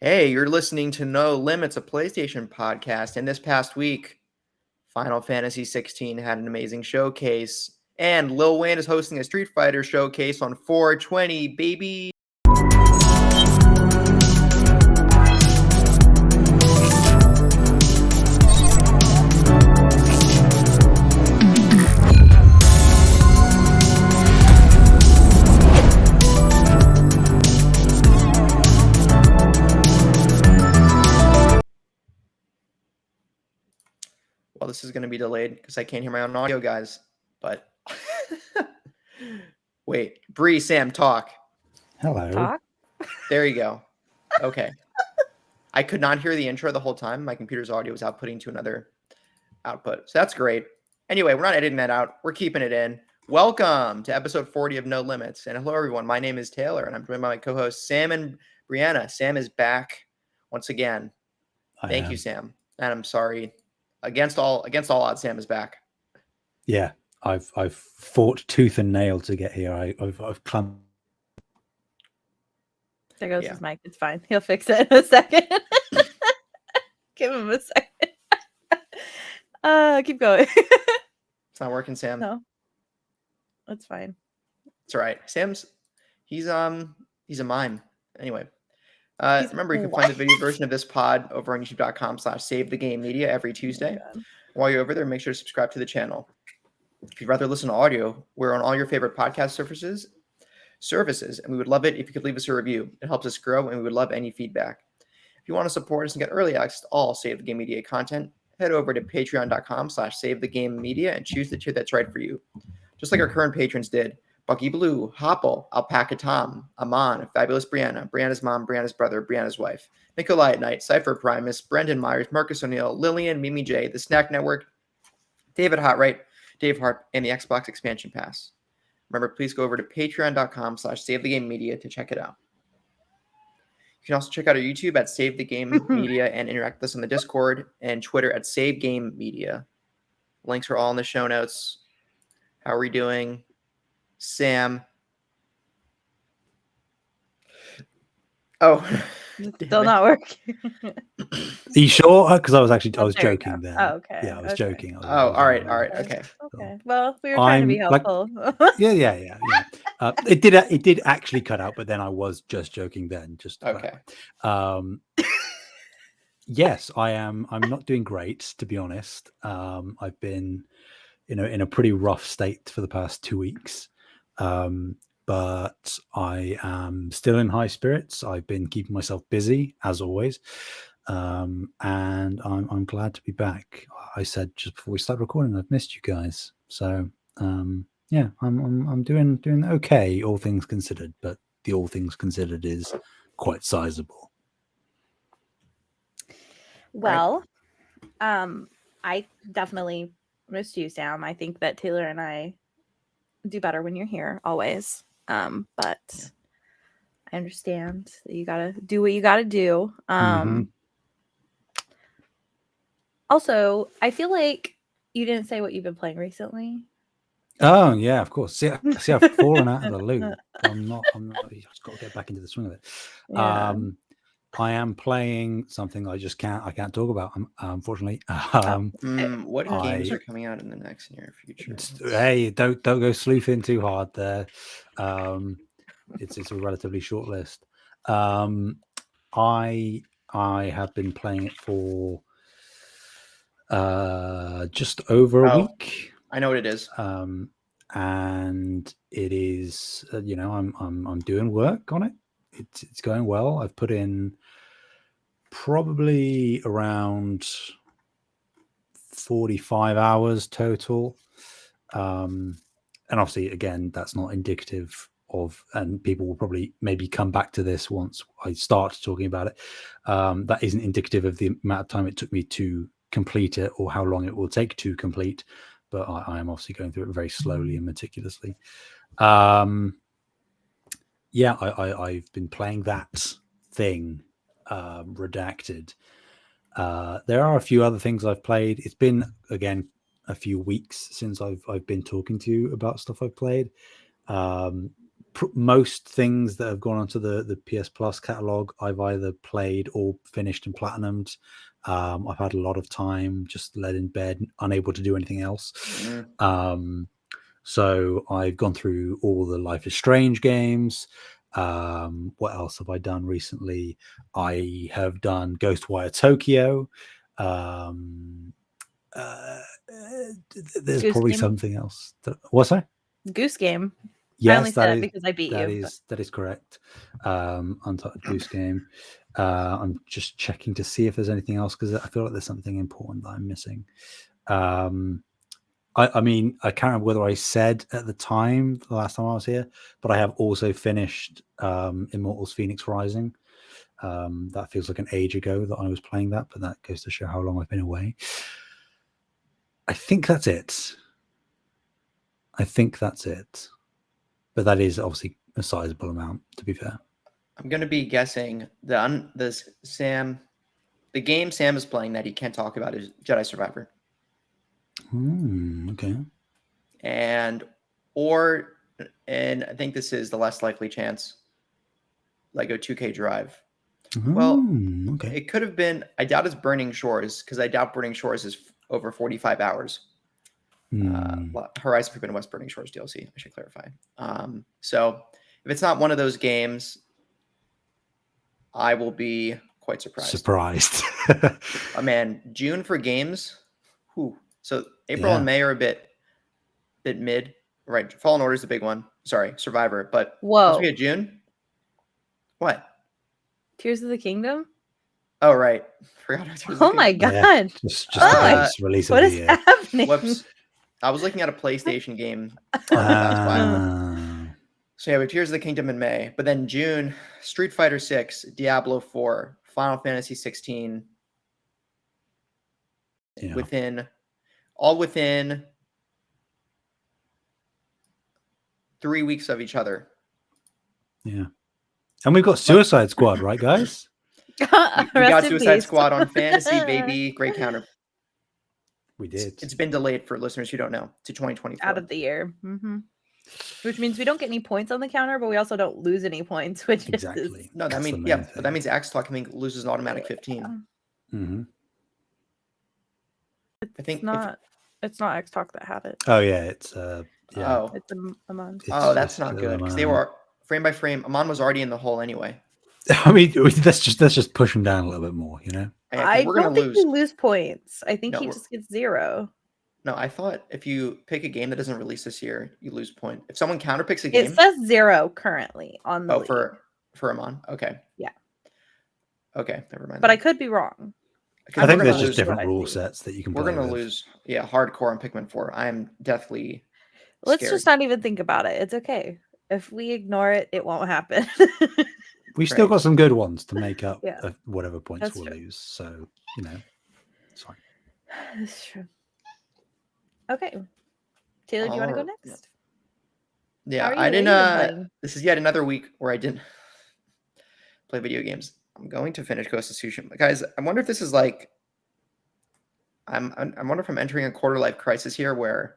Hey, you're listening to No Limits, a PlayStation podcast. And this past week, Final Fantasy 16 had an amazing showcase. And Lil Wayne is hosting a Street Fighter showcase on 420, baby. Well, this is going to be delayed because I can't hear my own audio, guys. But wait, Bree, Sam, talk. Hello. Talk? There you go. Okay. I could not hear the intro the whole time. My computer's audio was outputting to another output. So that's great. Anyway, we're not editing that out. We're keeping it in. Welcome to episode 40 of No Limits. And hello, everyone. My name is Taylor, and I'm joined by my co-hosts, Sam and Brianna. Sam is back once again. Thank you, Sam. And I'm sorry. Against all odds, Sam is back. Yeah, I've fought tooth and nail to get here. I've clung. There goes his mic. It's fine. He'll fix it in a second. Give him a second. Keep going. It's not working, Sam. No, that's fine. It's all right. He's a mime. Anyway, remember you can find the video version of this pod over on youtube.com/SaveTheGameMedia every Tuesday. While you're over there, make sure to subscribe to the channel. If you'd rather listen to audio, we're on all your favorite podcast services, and we would love it if you could leave us a review. It helps us grow, and we would love any feedback. If you want to support us and get early access to all Save the Game Media content, head over to patreon.com/SaveTheGameMedia and choose the tier that's right for you. Just like our current patrons did: Bucky Blue, Hopple, Alpaca Tom, Aman, Fabulous Brianna, Brianna's mom, Brianna's brother, Brianna's wife, Nikolai at Night, Cypher Primus, Brendan Myers, Marcus O'Neill, Lillian, Mimi J, The Snack Network, David Hotright, Dave Hart, and the Xbox Expansion Pass. Remember, please go over to patreon.com/SaveTheGameMedia to check it out. You can also check out our YouTube at Save the Game Media and interact with us on the Discord and Twitter at Save Game Media. Links are all in the show notes. How are we doing? Sam. Oh, still not working. Are you sure? Because I was joking then. Oh, okay. Yeah, I was joking. All right. Okay. Okay. Well, we were trying to be helpful. Yeah. It did actually cut out, but then I was just joking then. Just okay. Yes, I am. I'm not doing great, to be honest. I've been, in a pretty rough state for the past 2 weeks. But I am still in high spirits. I've been keeping myself busy as always. And I'm glad to be back. I said just before we start recording, I've missed you guys. So yeah, I'm doing okay, all things considered, but the all things considered is quite sizable. Well, I definitely missed you, Sam. I think that Taylor and I do better when you're here always. But I understand that you gotta do what you gotta do. Also, I feel like you didn't say what you've been playing recently. Oh yeah, of course. See, I've fallen out of the loop. I'm not. I've just got to get back into the swing of it. Yeah. I am playing something I can't talk about. Unfortunately. What games are coming out in the next near future? Hey, don't go sleuthing too hard there. It's a relatively short list. I have been playing it for just over a week. I know what it is. And it is, I'm doing work on it. It's going well. I've put in probably around 45 hours total. And obviously, again, that's not indicative of, and people will probably maybe come back to this once I start talking about it. That isn't indicative of the amount of time it took me to complete it or how long it will take to complete. But I am obviously going through it very slowly and meticulously. Yeah, I've been playing that thing, Redacted. There are a few other things I've played. It's been, again, a few weeks since I've been talking to you about stuff I've played. most things that have gone onto the PS Plus catalog, I've either played or finished and platinumed. I've had a lot of time just led in bed, unable to do anything else. So I've gone through all the Life is Strange games. What else have I done recently? I have done Ghostwire Tokyo. There's Goose probably Game? something else. What's that? Goose Game. I only Yes, said it because I beat that you. is that is correct. Untitled Goose Game. I'm just checking to see if there's anything else because I feel like there's something important that I'm missing. I mean, I can't remember whether I said at the time, the last time I was here, but I have also finished Immortals Phoenix Rising. That feels like an age ago that I was playing that, but that goes to show how long I've been away. I think that's it. But that is obviously a sizable amount, to be fair. I'm going to be guessing the game Sam is playing that he can't talk about is Jedi Survivor. Okay. And I think this is the less likely chance, Lego 2K Drive. Well, okay. It could have been, I doubt it's Burning Shores, because I doubt Burning Shores is over 45 hours. Horizon Forbidden West Burning Shores DLC, I should clarify. So if it's not one of those games, I will be quite surprised. Man, June for games. Whew. So April and May are a bit mid. Right. Fallen Order is the big one. Sorry, Survivor. But once we get June, what? Tears of the Kingdom? Oh, right. Forgot about Tears of the Kingdom. My God. Yeah, just release what is happening? Whoops. I was looking at a PlayStation game. So yeah, we have Tears of the Kingdom in May. But then June, Street Fighter 6, Diablo 4, Final Fantasy 16. Yeah. Within 3 weeks of each other. Yeah. And we've got Suicide Squad, right, guys? we got Suicide Squad on fantasy, baby. Great counter. We did. It's been delayed for listeners who don't know to 2024. Out of the year. Which means we don't get any points on the counter, but we also don't lose any points, which exactly. is... No, that means, but that means X Talk loses an automatic 15. I think it's not X Talk that had it. Oh yeah, it's it's Amon. That's not good because they were frame by frame. Amon was already in the hole anyway. I mean, let's just push him down a little bit more, you know. I don't think he lose points. I think he just gets 0. No, I thought if you pick a game that doesn't release this year, you lose point. If someone counterpicks a game, it says 0 currently on the league. for Amon. Okay. Yeah. Okay, never mind. But I could be wrong. I think there's just different rule sets that you can. We're gonna lose. Yeah, hardcore on Pikmin 4. I am deathly. Let's just not even think about it. It's okay. If we ignore it, it won't happen. We've still got some good ones to make up whatever points we'll lose. So, you know, it's fine. That's true. Okay. Taylor, do you want to go next? Yeah, I didn't. This is yet another week where I didn't play video games. I'm going to finish Ghost of Tsushima. Guys, I wonder if this is like... I wonder if I'm entering a quarter-life crisis here where...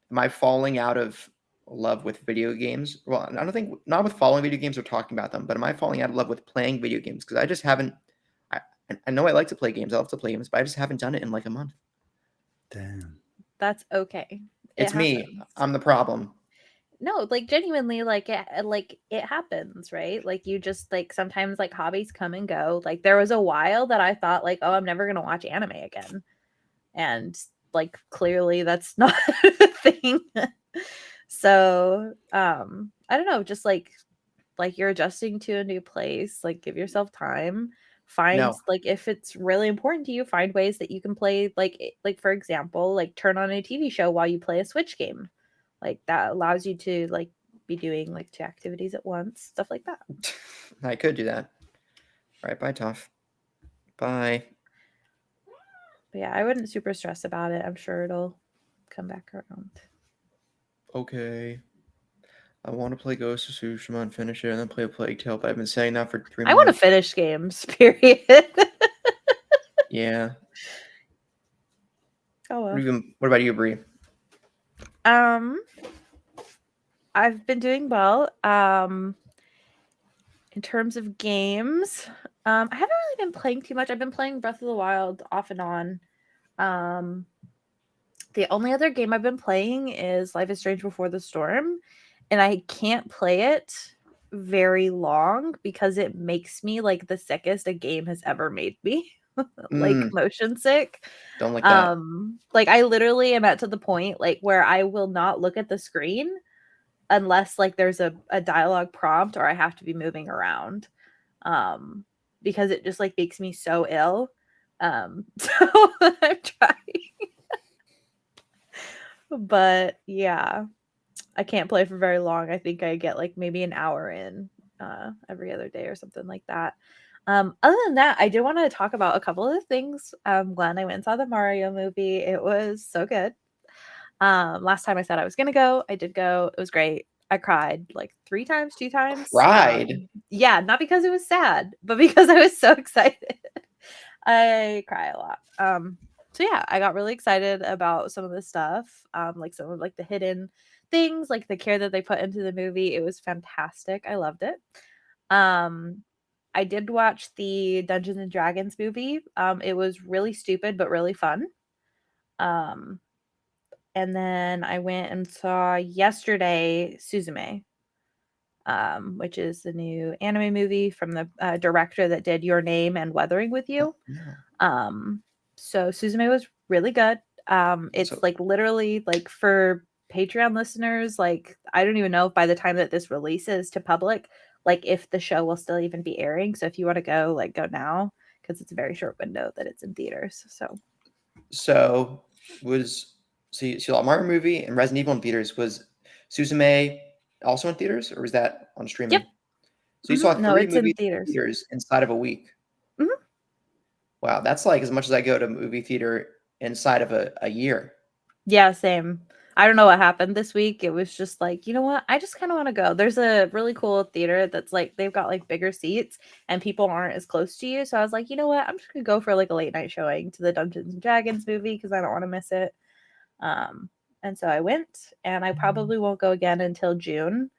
Am I falling out of love with video games? Well, I don't think... Not with following video games or talking about them, but am I falling out of love with playing video games? Because I just haven't... I know I like to play games. I love to play games, but I just haven't done it in like a month. Damn. That's okay. It's me. I'm the problem. No, like genuinely, like it happens, right? Like you just like sometimes like hobbies come and go. Like there was a while that I thought like, oh, I'm never gonna watch anime again, and like clearly that's not a thing. So I don't know, just like you're adjusting to a new place. Like give yourself time. Find like if it's really important to you, find ways that you can play. Like for example, like turn on a TV show while you play a Switch game. Like that allows you to like be doing like 2 activities at once, stuff like that. I could do that. All right, bye, Toph. Bye. But yeah, I wouldn't super stress about it. I'm sure it'll come back around. Okay. I want to play Ghost of Tsushima and finish it and then play a Plague Tale, but I've been saying that for 3 months. I want to finish games, period. Yeah. Oh well. What about you, Bree? I've been doing well. In terms of games, I haven't really been playing too much. I've been playing Breath of the Wild off and on. The only other game I've been playing is Life is Strange Before the Storm, and I can't play it very long because it makes me like the sickest a game has ever made me. Like motion sick. Don't like that. Like I literally am at to the point like where I will not look at the screen unless like there's a dialogue prompt or I have to be moving around. Because it just like makes me so ill. So I'm trying. But yeah, I can't play for very long. I think I get like maybe an hour in every other day or something like that. Other than that, I do want to talk about a couple of things. Glenn, I went and saw the Mario movie. It was so good. Last time I said I was gonna go, I did go. It was great. I cried like 3 times, 2 times. Cried? Yeah, not because it was sad, but because I was so excited. I cry a lot. So yeah, I got really excited about some of this stuff. Like some of like the hidden things, like the care that they put into the movie. It was fantastic. I loved it. I did watch the Dungeons and Dragons movie. It was really stupid but really fun. And then I went and saw yesterday Suzume, which is the new anime movie from the director that did Your Name and Weathering with You. So Suzume was really good. It's like literally like for Patreon listeners, like I don't even know if by the time that this releases to public, like if the show will still even be airing. So if you want to go, like go now because it's a very short window that it's in theaters. So you saw a Mario movie and Resident Evil in theaters. Was Suzume also in theaters, or was that on streaming? Yep. So you saw No, 3 it's in movies in theaters. theaters inside of a week. Wow, that's like as much as I go to a movie theater inside of a year. Yeah, same. I don't know what happened this week. It was just like, you know what? I just kind of want to go. There's a really cool theater that's like they've got like bigger seats and people aren't as close to you. So I was like, you know what? I'm just gonna go for like a late night showing to the Dungeons and Dragons movie because I don't want to miss it. And so I went, and I probably won't go again until June.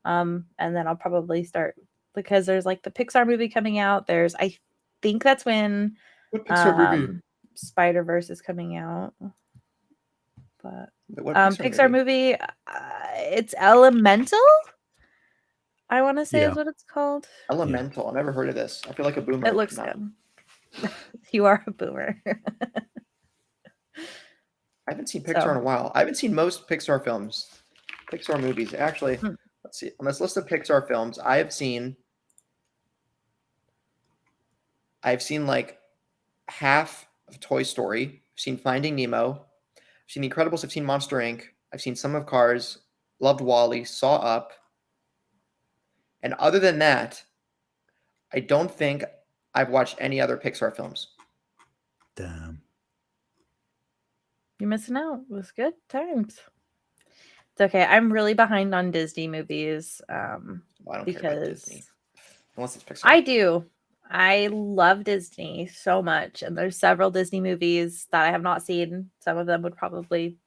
And then I'll probably start because there's like the Pixar movie coming out. I think that's when What Pixar movie? Spider-Verse is coming out. But What Pixar movie, it's Elemental. I want to say is what it's called. Elemental. I never heard of this. I feel like a boomer. It looks good. You are a boomer. I haven't seen Pixar in a while. I haven't seen most Pixar films, Pixar movies. Actually, let's see. On this list of Pixar films, I've seen like half of Toy Story. I've seen Finding Nemo. I've seen The Incredibles. I've seen Monster Inc. I've seen some of Cars. Loved WALL-E. Saw Up. And other than that, I don't think I've watched any other Pixar films. Damn. You're missing out. It was good times. It's okay. I'm really behind on Disney movies. I don't care about Disney. Unless it's Pixar. I do. I love Disney so much. And there's several Disney movies that I have not seen. Some of them would probably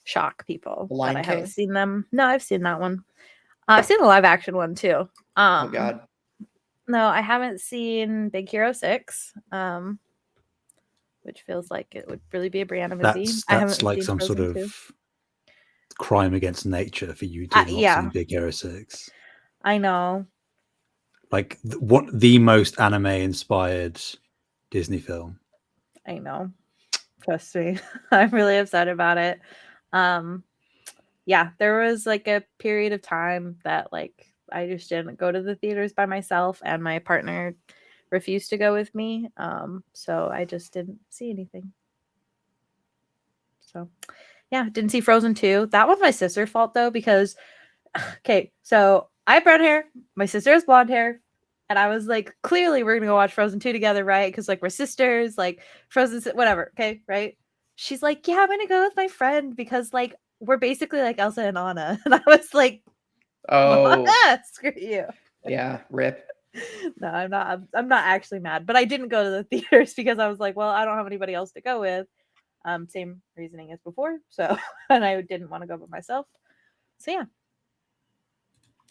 shock people. But I haven't seen them. No, I've seen that one. I've seen the live action one too. Oh God. No, I haven't seen Big Hero 6. Which feels like it would really be a Brianna movie. That's like some sort of crime against nature for you to not see Big Hero 6. I know. Like the most anime inspired Disney film. I know. Trust me. I'm really upset about it. Yeah, there was like a period of time that like I just didn't go to the theaters by myself and my partner refused to go with me. So I just didn't see anything. So yeah, didn't see Frozen 2. That was my sister's fault though, because okay, so I have brown hair, my sister has blonde hair, and I was like, clearly we're gonna go watch Frozen 2 together, right? Because like we're sisters, like Frozen, whatever, okay, right? She's like, yeah, I'm gonna go with my friend because like we're basically like Elsa and Anna. And I was like, oh, screw you. Yeah, rip. No, I'm not actually mad, but I didn't go to the theaters because I was like, well, I don't have anybody else to go with. Same reasoning as before. So, and I didn't want to go by myself. So yeah.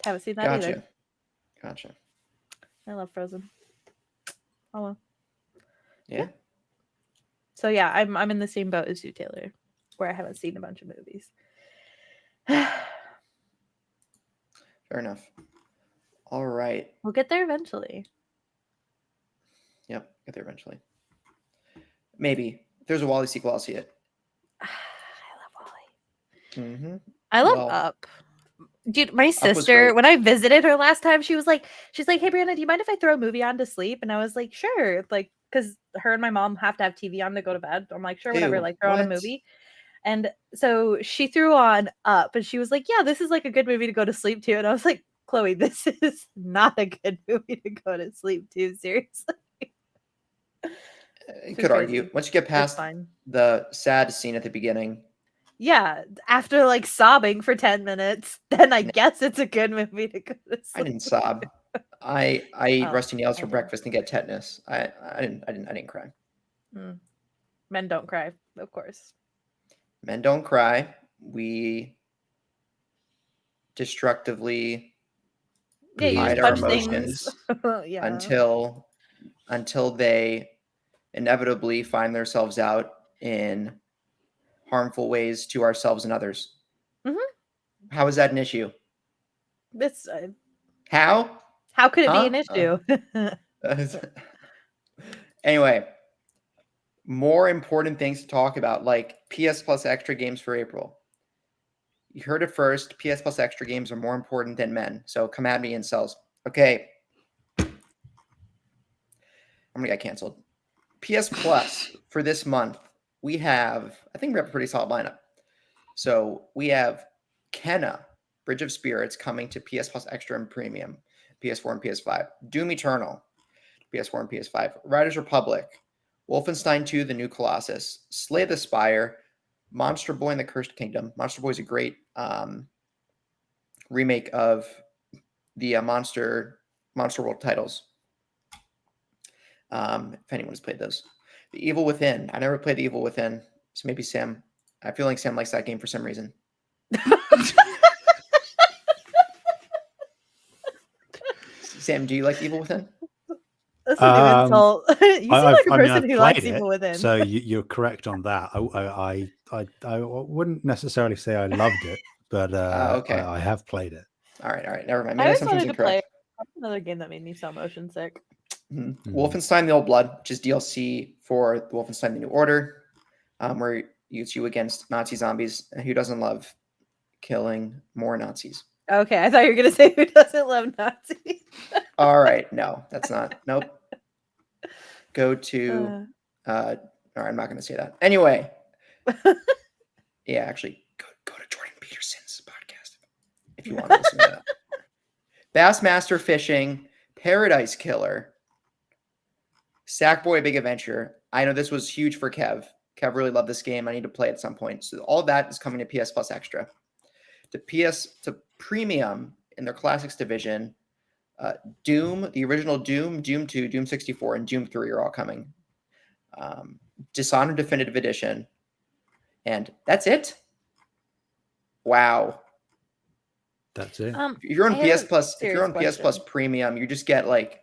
Haven't seen that either. Gotcha. I love Frozen. Oh well. Yeah. So yeah, I'm in the same boat as you, Taylor, where I haven't seen a bunch of movies. Fair enough. All right. We'll get there eventually. Yep, get there eventually. Maybe. If there's a Wall-E sequel, I'll see it. I love Wall-E. Mm-hmm. I love Up. Dude, my sister, when I visited her last time, she's like, "Hey, Brianna, do you mind if I throw a movie on to sleep?" And I was like, "Sure." Like, because her and my mom have to have TV on to go to bed. I'm like, "Sure, whatever." Like, throw on a movie. And so she threw on Up, and she was like, "Yeah, this is like a good movie to go to sleep to." And I was like, "Chloe, this is not a good movie to go to sleep to. Seriously." You could argue. Once you get past the sad scene at the beginning. Yeah, after like sobbing for 10 minutes, then I guess it's a good movie to go to sleep. I didn't sob. I ate rusty nails for breakfast and get tetanus. I didn't cry. Men don't cry, of course. Men don't cry. We destructively hide our emotions until they inevitably find themselves out in harmful ways to ourselves and others. Mm-hmm. How is that an issue? It's how could it be an issue? Anyway, more important things to talk about, like PS Plus extra games for April. You heard it first. PS Plus extra games are more important than men. So come at me, incels. Okay. I'm gonna get canceled. PS Plus for this month, we have a pretty solid lineup. So we have Kenna, Bridge of Spirits, coming to PS Plus Extra and Premium, PS4 and PS5. Doom Eternal, PS4 and PS5. Riders Republic, Wolfenstein 2, The New Colossus, Slay the Spire, Monster Boy and the Cursed Kingdom. Monster Boy is a great remake of the Monster World titles. If anyone's played those. The Evil Within. I never played The Evil Within, so maybe Sam. I feel like Sam likes that game for some reason. Sam, do you like Evil Within? That's a new insult. You seem like a person who likes Evil Within. So you're correct on that. I wouldn't necessarily say I loved it, but okay. I have played it. All right, never mind. I always wanted to play another game that made me so motion sick. Wolfenstein: The Old Blood, which is DLC for the Wolfenstein: The New Order, where it's you against Nazi zombies. And who doesn't love killing more Nazis? Okay, I thought you were going to say who doesn't love Nazis. All right, no, that's not. Nope. Go to. All right, I'm not going to say that. Anyway. Yeah, actually, go to Jordan Peterson's podcast if you want to listen to that. Bassmaster Fishing, Paradise Killer, Sackboy: Big Adventure. I know this was huge for Kev. Kev really loved this game. I need to play it at some point. So all that is coming to PS Plus Extra. To Premium in their Classics division, Doom, the original Doom, Doom 2, Doom 64, and Doom 3 are all coming. Dishonored Definitive Edition. And that's it. Wow. That's it. If you're on PS Plus, PS Plus Premium, you just get like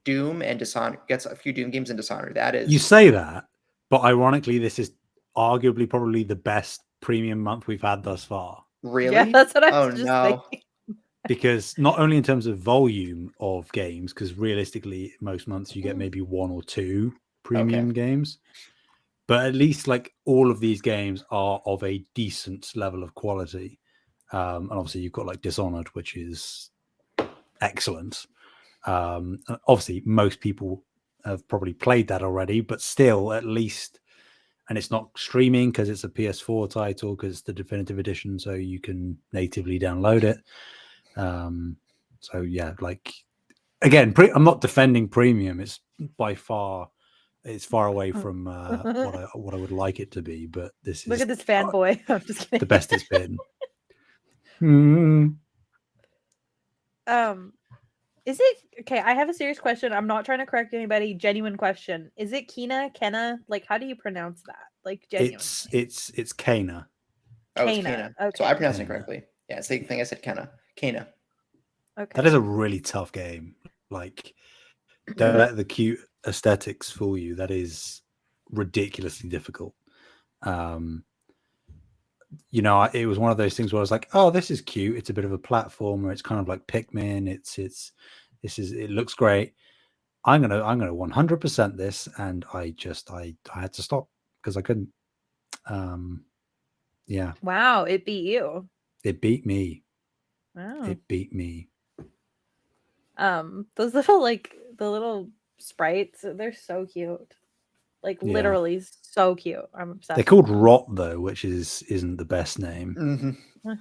Doom and Dishonored. Gets a few Doom games and Dishonored. That is. You say that, but ironically, this is arguably probably the best premium month we've had thus far. Really? Yeah, that's what I was just thinking. Because not only in terms of volume of games, because realistically, most months you get maybe one or two premium games. But at least like all of these games are of a decent level of quality. And obviously you've got like Dishonored, which is excellent. Obviously most people have probably played that already, but still at least, and it's not streaming because it's a PS4 title, because it's the definitive edition, so you can natively download it. So yeah, like again, I'm not defending premium. It's by far... It's far away from what I would like it to be, but this is... Look at this fanboy. I'm just kidding. The best it's been. Is it... Okay, I have a serious question. I'm not trying to correct anybody. Genuine question. Is it Kenna? Like, how do you pronounce that? Like, genuinely. It's Kana. Oh, it's Kana. Okay. So I pronounced it correctly. Yeah, same thing I said, Kana. Okay. That is a really tough game. Like, don't let the cute aesthetics fool you. That is ridiculously difficult. You know, it was one of those things where I was like, "Oh, this is cute. It's a bit of a platformer. It's kind of like Pikmin. It looks great. I'm gonna 100% this," and I had to stop because I couldn't. Yeah. Wow, it beat you. It beat me. Wow. It beat me. Those little the little sprites, they're so cute. Like literally so cute. I'm obsessed. They're called Rot though, which isn't the best name. Mm-hmm.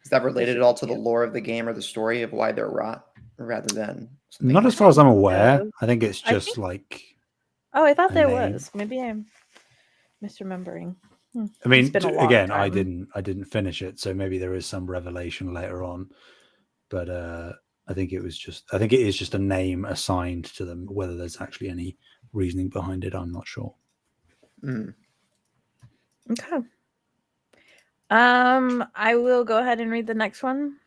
Is that related at all to the lore of the game or the story of why they're rot, rather than something not more as far as I'm aware? No. I think it's just like. Oh, I thought there name. was. Maybe I'm misremembering. I mean, It's been a long again, time. I didn't finish it, so maybe there is some revelation later on. But I think it is just a name assigned to them. Whether there's actually any reasoning behind it, I'm not sure. Okay. I will go ahead and read the next one,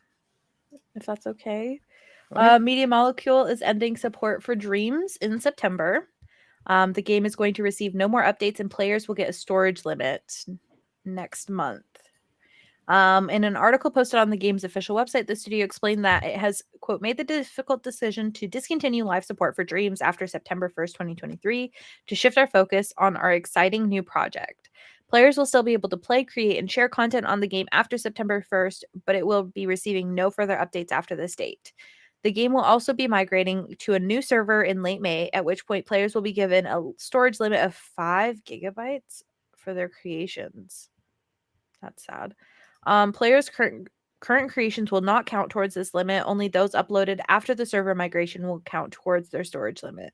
if that's okay. Media Molecule is ending support for Dreams in September. The game is going to receive no more updates, and players will get a storage limit next month. In an article posted on the game's official website, the studio explained that it has, quote, made the difficult decision to discontinue live support for Dreams after September 1st, 2023, to shift our focus on our exciting new project. Players will still be able to play, create, and share content on the game after September 1st, but it will be receiving no further updates after this date. The game will also be migrating to a new server in late May, at which point players will be given a storage limit of 5 gigabytes for their creations. That's sad. Players' current creations will not count towards this limit. Only those uploaded after the server migration will count towards their storage limit.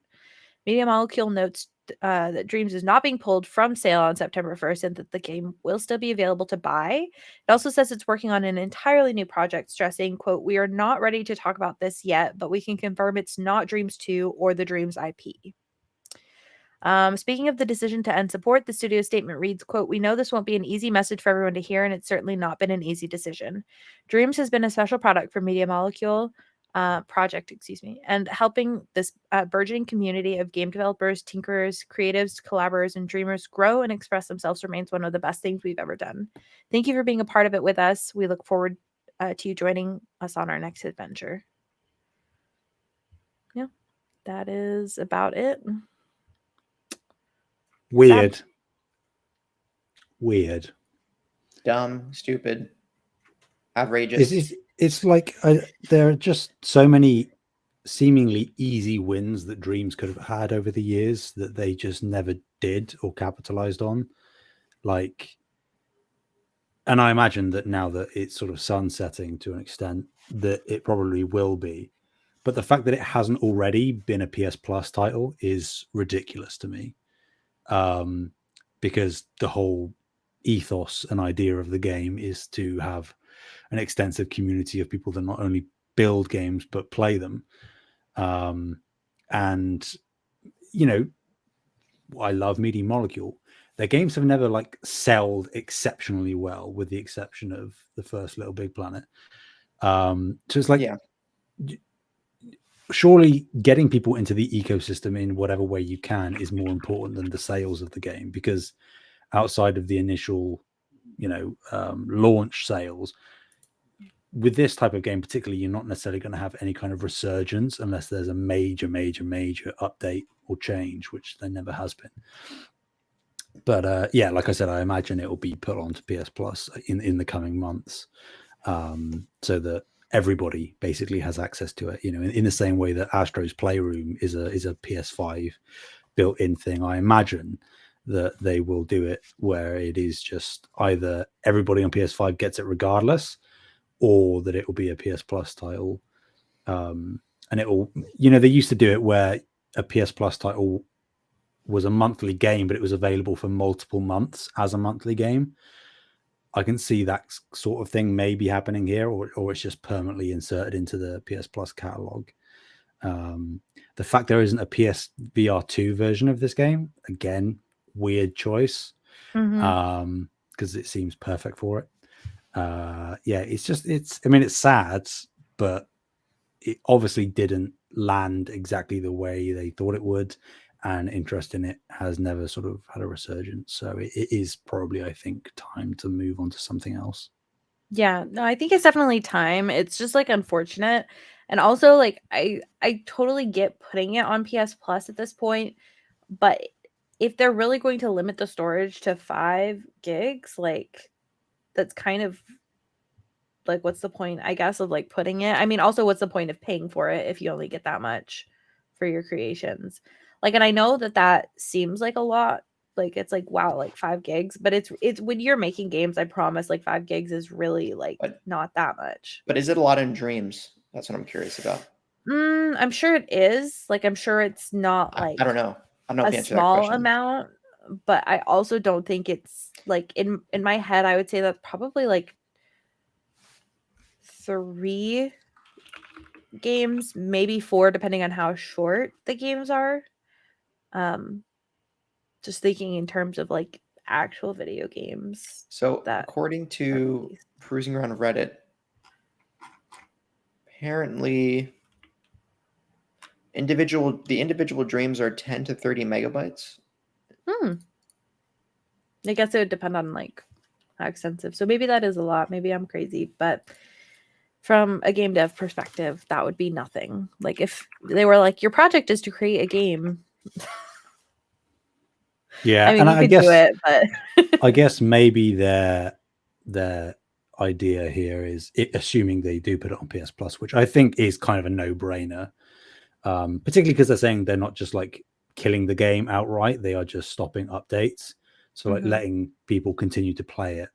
Media Molecule notes that Dreams is not being pulled from sale on September 1st and that the game will still be available to buy. It also says it's working on an entirely new project, stressing, quote, we are not ready to talk about this yet, but we can confirm it's not Dreams 2 or the Dreams IP. Speaking of the decision to end support, the studio statement reads, quote, we know this won't be an easy message for everyone to hear, and it's certainly not been an easy decision. Dreams has been a special product for Media Molecule project, and helping this burgeoning community of game developers, tinkerers, creatives, collaborators, and dreamers grow and express themselves remains one of the best things we've ever done. Thank you for being a part of it with us. We look forward to you joining us on our next adventure. Yeah, that is about it. Weird. Weird. Dumb, stupid, outrageous. It's like there are just so many seemingly easy wins that Dreams could have had over the years that they just never did or capitalized on. Like, and I imagine that now that it's sort of sunsetting to an extent, that it probably will be. But the fact that it hasn't already been a PS Plus title is ridiculous to me. Because the whole ethos and idea of the game is to have an extensive community of people that not only build games but play them. And you know, I love Media Molecule. Their games have never like sold exceptionally well, with the exception of the first Little Big Planet. So it's like, surely getting people into the ecosystem in whatever way you can is more important than the sales of the game, because outside of the initial, launch sales, with this type of game particularly, you're not necessarily going to have any kind of resurgence unless there's a major update or change, which there never has been. But yeah, like I said, I imagine it will be put onto PS Plus in the coming months, so that everybody basically has access to it. In the same way that Astro's Playroom is a PS5 built-in thing. I imagine that they will do it where it is just either everybody on PS5 gets it regardless, or that it will be a PS Plus title. And it will, they used to do it where a PS Plus title was a monthly game, but it was available for multiple months as a monthly game. I can see that sort of thing maybe happening here, or it's just permanently inserted into the PS Plus catalog. The fact there isn't a PS VR 2 version of this game, again, weird choice, because it seems perfect for it. It's sad, but it obviously didn't land exactly the way they thought it would, and interest in it has never sort of had a resurgence. So it is probably, I think, time to move on to something else. Yeah, no, I think it's definitely time. It's just like unfortunate. And also like I totally get putting it on PS Plus at this point, but if they're really going to limit the storage to 5 gigs, like that's kind of like what's the point, I guess, of like putting it? I mean, also what's the point of paying for it if you only get that much for your creations? Like, and I know that that seems like a lot. Like it's like wow, like 5 gigs, but it's when you're making games, I promise like 5 gigs is really like not that much. But is it a lot in Dreams? That's what I'm curious about. I'm sure it is. Like I'm sure it's not like I don't know. I don't know if a you answer that small question. amount, but I also don't think it's like in my head I would say that's probably like 3 games, maybe 4 depending on how short the games are. Just thinking in terms of like actual video games. So that according to cruising around Reddit, apparently the individual dreams are 10 to 30 megabytes. I guess it would depend on like how extensive. So maybe that is a lot. Maybe I'm crazy, but from a game dev perspective, that would be nothing. Like if they were like, your project is to create a game. Yeah, I mean, and you I could guess do it, but I guess maybe their idea here is assuming they do put it on PS Plus, which I think is kind of a no-brainer, particularly because they're saying they're not just like killing the game outright; they are just stopping updates. So like letting people continue to play it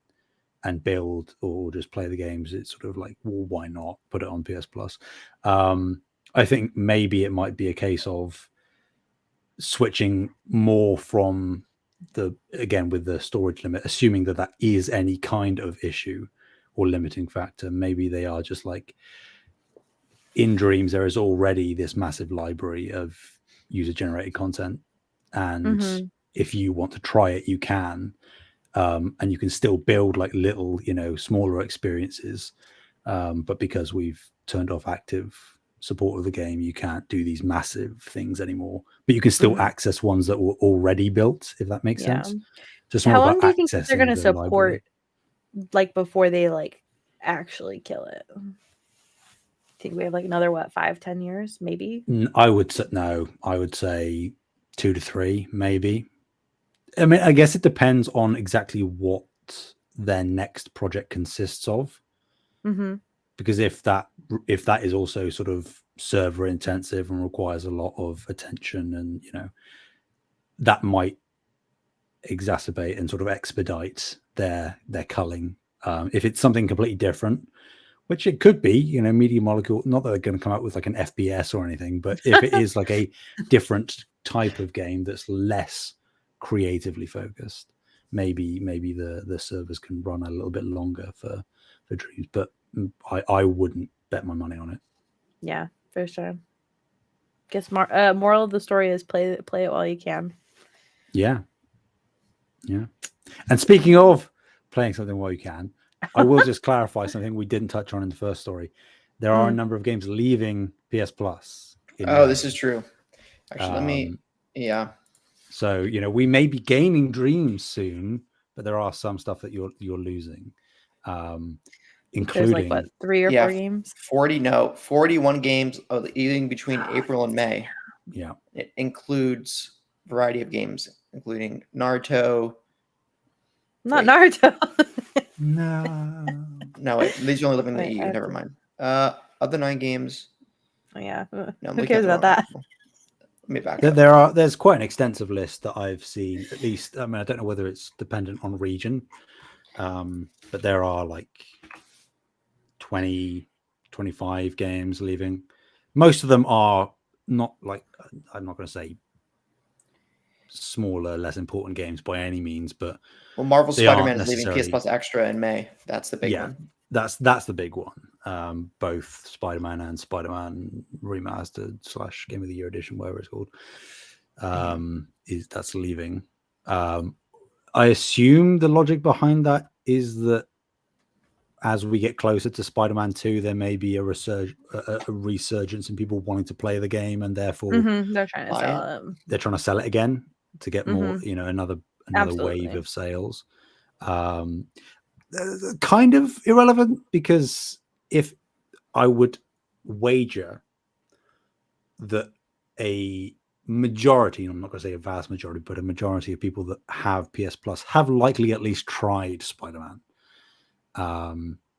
and build or just play the games. It's sort of like, well, why not put it on PS Plus? I think maybe it might be a case of switching more from with the storage limit, assuming that that is any kind of issue or limiting factor. Maybe they are just like, in Dreams there is already this massive library of user generated content, and if you want to try it you can, and you can still build like little smaller experiences, but because we've turned off active support of the game, you can't do these massive things anymore, but you can still access ones that were already built, if that makes sense. Just how more long about do you think that they're going to accessing the support library. like before they like actually kill it? I think we have like another 5-10 years maybe. I would say 2 to 3 maybe. I mean, I guess it depends on exactly what their next project consists of. Because if that is also sort of server intensive and requires a lot of attention, and that might exacerbate and sort of expedite their culling. If it's something completely different, which it could be, Media Molecule, not that they're going to come out with like an FPS or anything, but if it is like a different type of game that's less creatively focused, maybe the servers can run a little bit longer for Dreams, but I wouldn't bet my money on it. Yeah, for sure. Guess moral of the story is play it while you can. Yeah. And speaking of playing something while you can, I will just clarify something we didn't touch on in the first story. There are a number of games leaving PS Plus. This is true. Actually, yeah. So we may be gaining Dreams soon, but there are some stuff that you're losing, including like what 3 or 4 games. 41 games leading between April and May. Yeah, it includes a variety of games, including Naruto. Naruto. No, these are only living in the EU. Never mind. Of the 9 games. Oh yeah. No, who cares about that? Let me back up. There's quite an extensive list that I've seen. At least, I mean, I don't know whether it's dependent on region, but there are like 20, 25 games leaving. Most of them are not like, I'm not going to say smaller, less important games by any means, but Marvel Spider-Man is leaving PS Plus Extra in May. That's the big one. That's the big one. Both Spider-Man and Spider-Man Remastered / Game of the Year Edition, whatever it's called, that's leaving. I assume the logic behind that is that as we get closer to Spider-Man 2, there may be a resurgence in people wanting to play the game, and therefore they're trying to sell it. They're trying to sell it again to get more, another wave of sales. Kind of irrelevant, because if I would wager that a majority, I'm not going to say a vast majority, but a majority of people that have PS Plus have likely at least tried Spider-Man.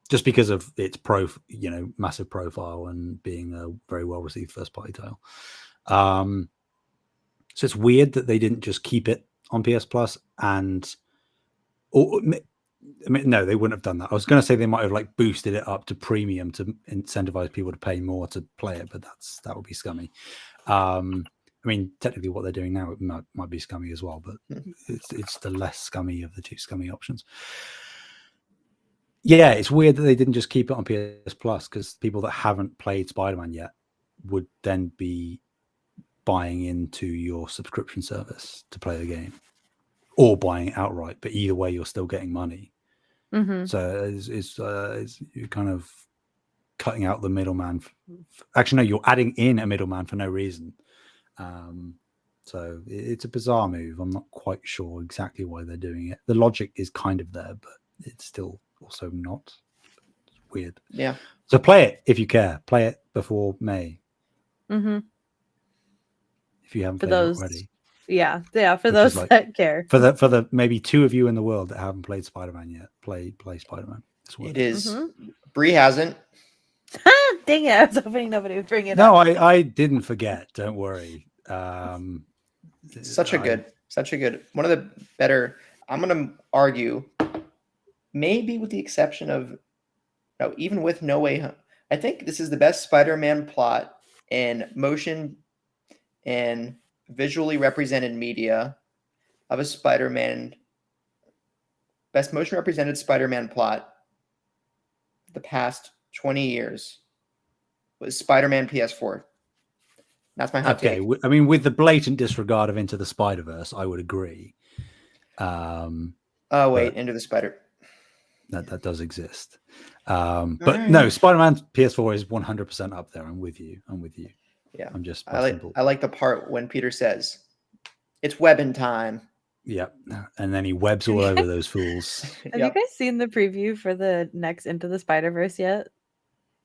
Just because of its massive profile and being a very well received first party title. So it's weird that they didn't just keep it on PS Plus no, they wouldn't have done that. I was going to say they might have like boosted it up to premium to incentivize people to pay more to play it, but that would be scummy. I mean, technically what they're doing now, it might be scummy as well, but it's the less scummy of the two scummy options. Yeah, it's weird that they didn't just keep it on PS Plus, because people that haven't played Spider-Man yet would then be buying into your subscription service to play the game, or buying it outright. But either way, you're still getting money. So it's you're kind of cutting out the middleman. Actually, no, you're adding in a middleman for no reason. So it's a bizarre move. I'm not quite sure exactly why they're doing it. The logic is kind of there, but it's still also not. It's weird. Yeah. So play it if you care. Play it before May. If you haven't played it already. Yeah. For those that care. For the maybe 2 of you in the world that haven't played Spider-Man yet, play Spider-Man. It is. Bree hasn't. Dang it! I was hoping nobody would bring it up. No, I didn't forget. Don't worry. Such a good. One of the better. I'm gonna argue. Maybe with the exception of, no, even with No Way Home, I think this is the best Spider-Man plot in motion and visually represented media of a Spider-Man. Best motion represented Spider-Man plot the past 20 years was Spider-Man PS4. That's my hot take. I mean, with the blatant disregard of Into the Spider-Verse, I would agree. Into the Spider. That does exist. But no, Spider-Man PS4 is 100% up there. I'm with you. Yeah. I'm just. I like the part when Peter says, "It's webbing time." Yeah, and then he webs all over those fools. Have you guys seen the preview for the next Into the Spider-Verse yet?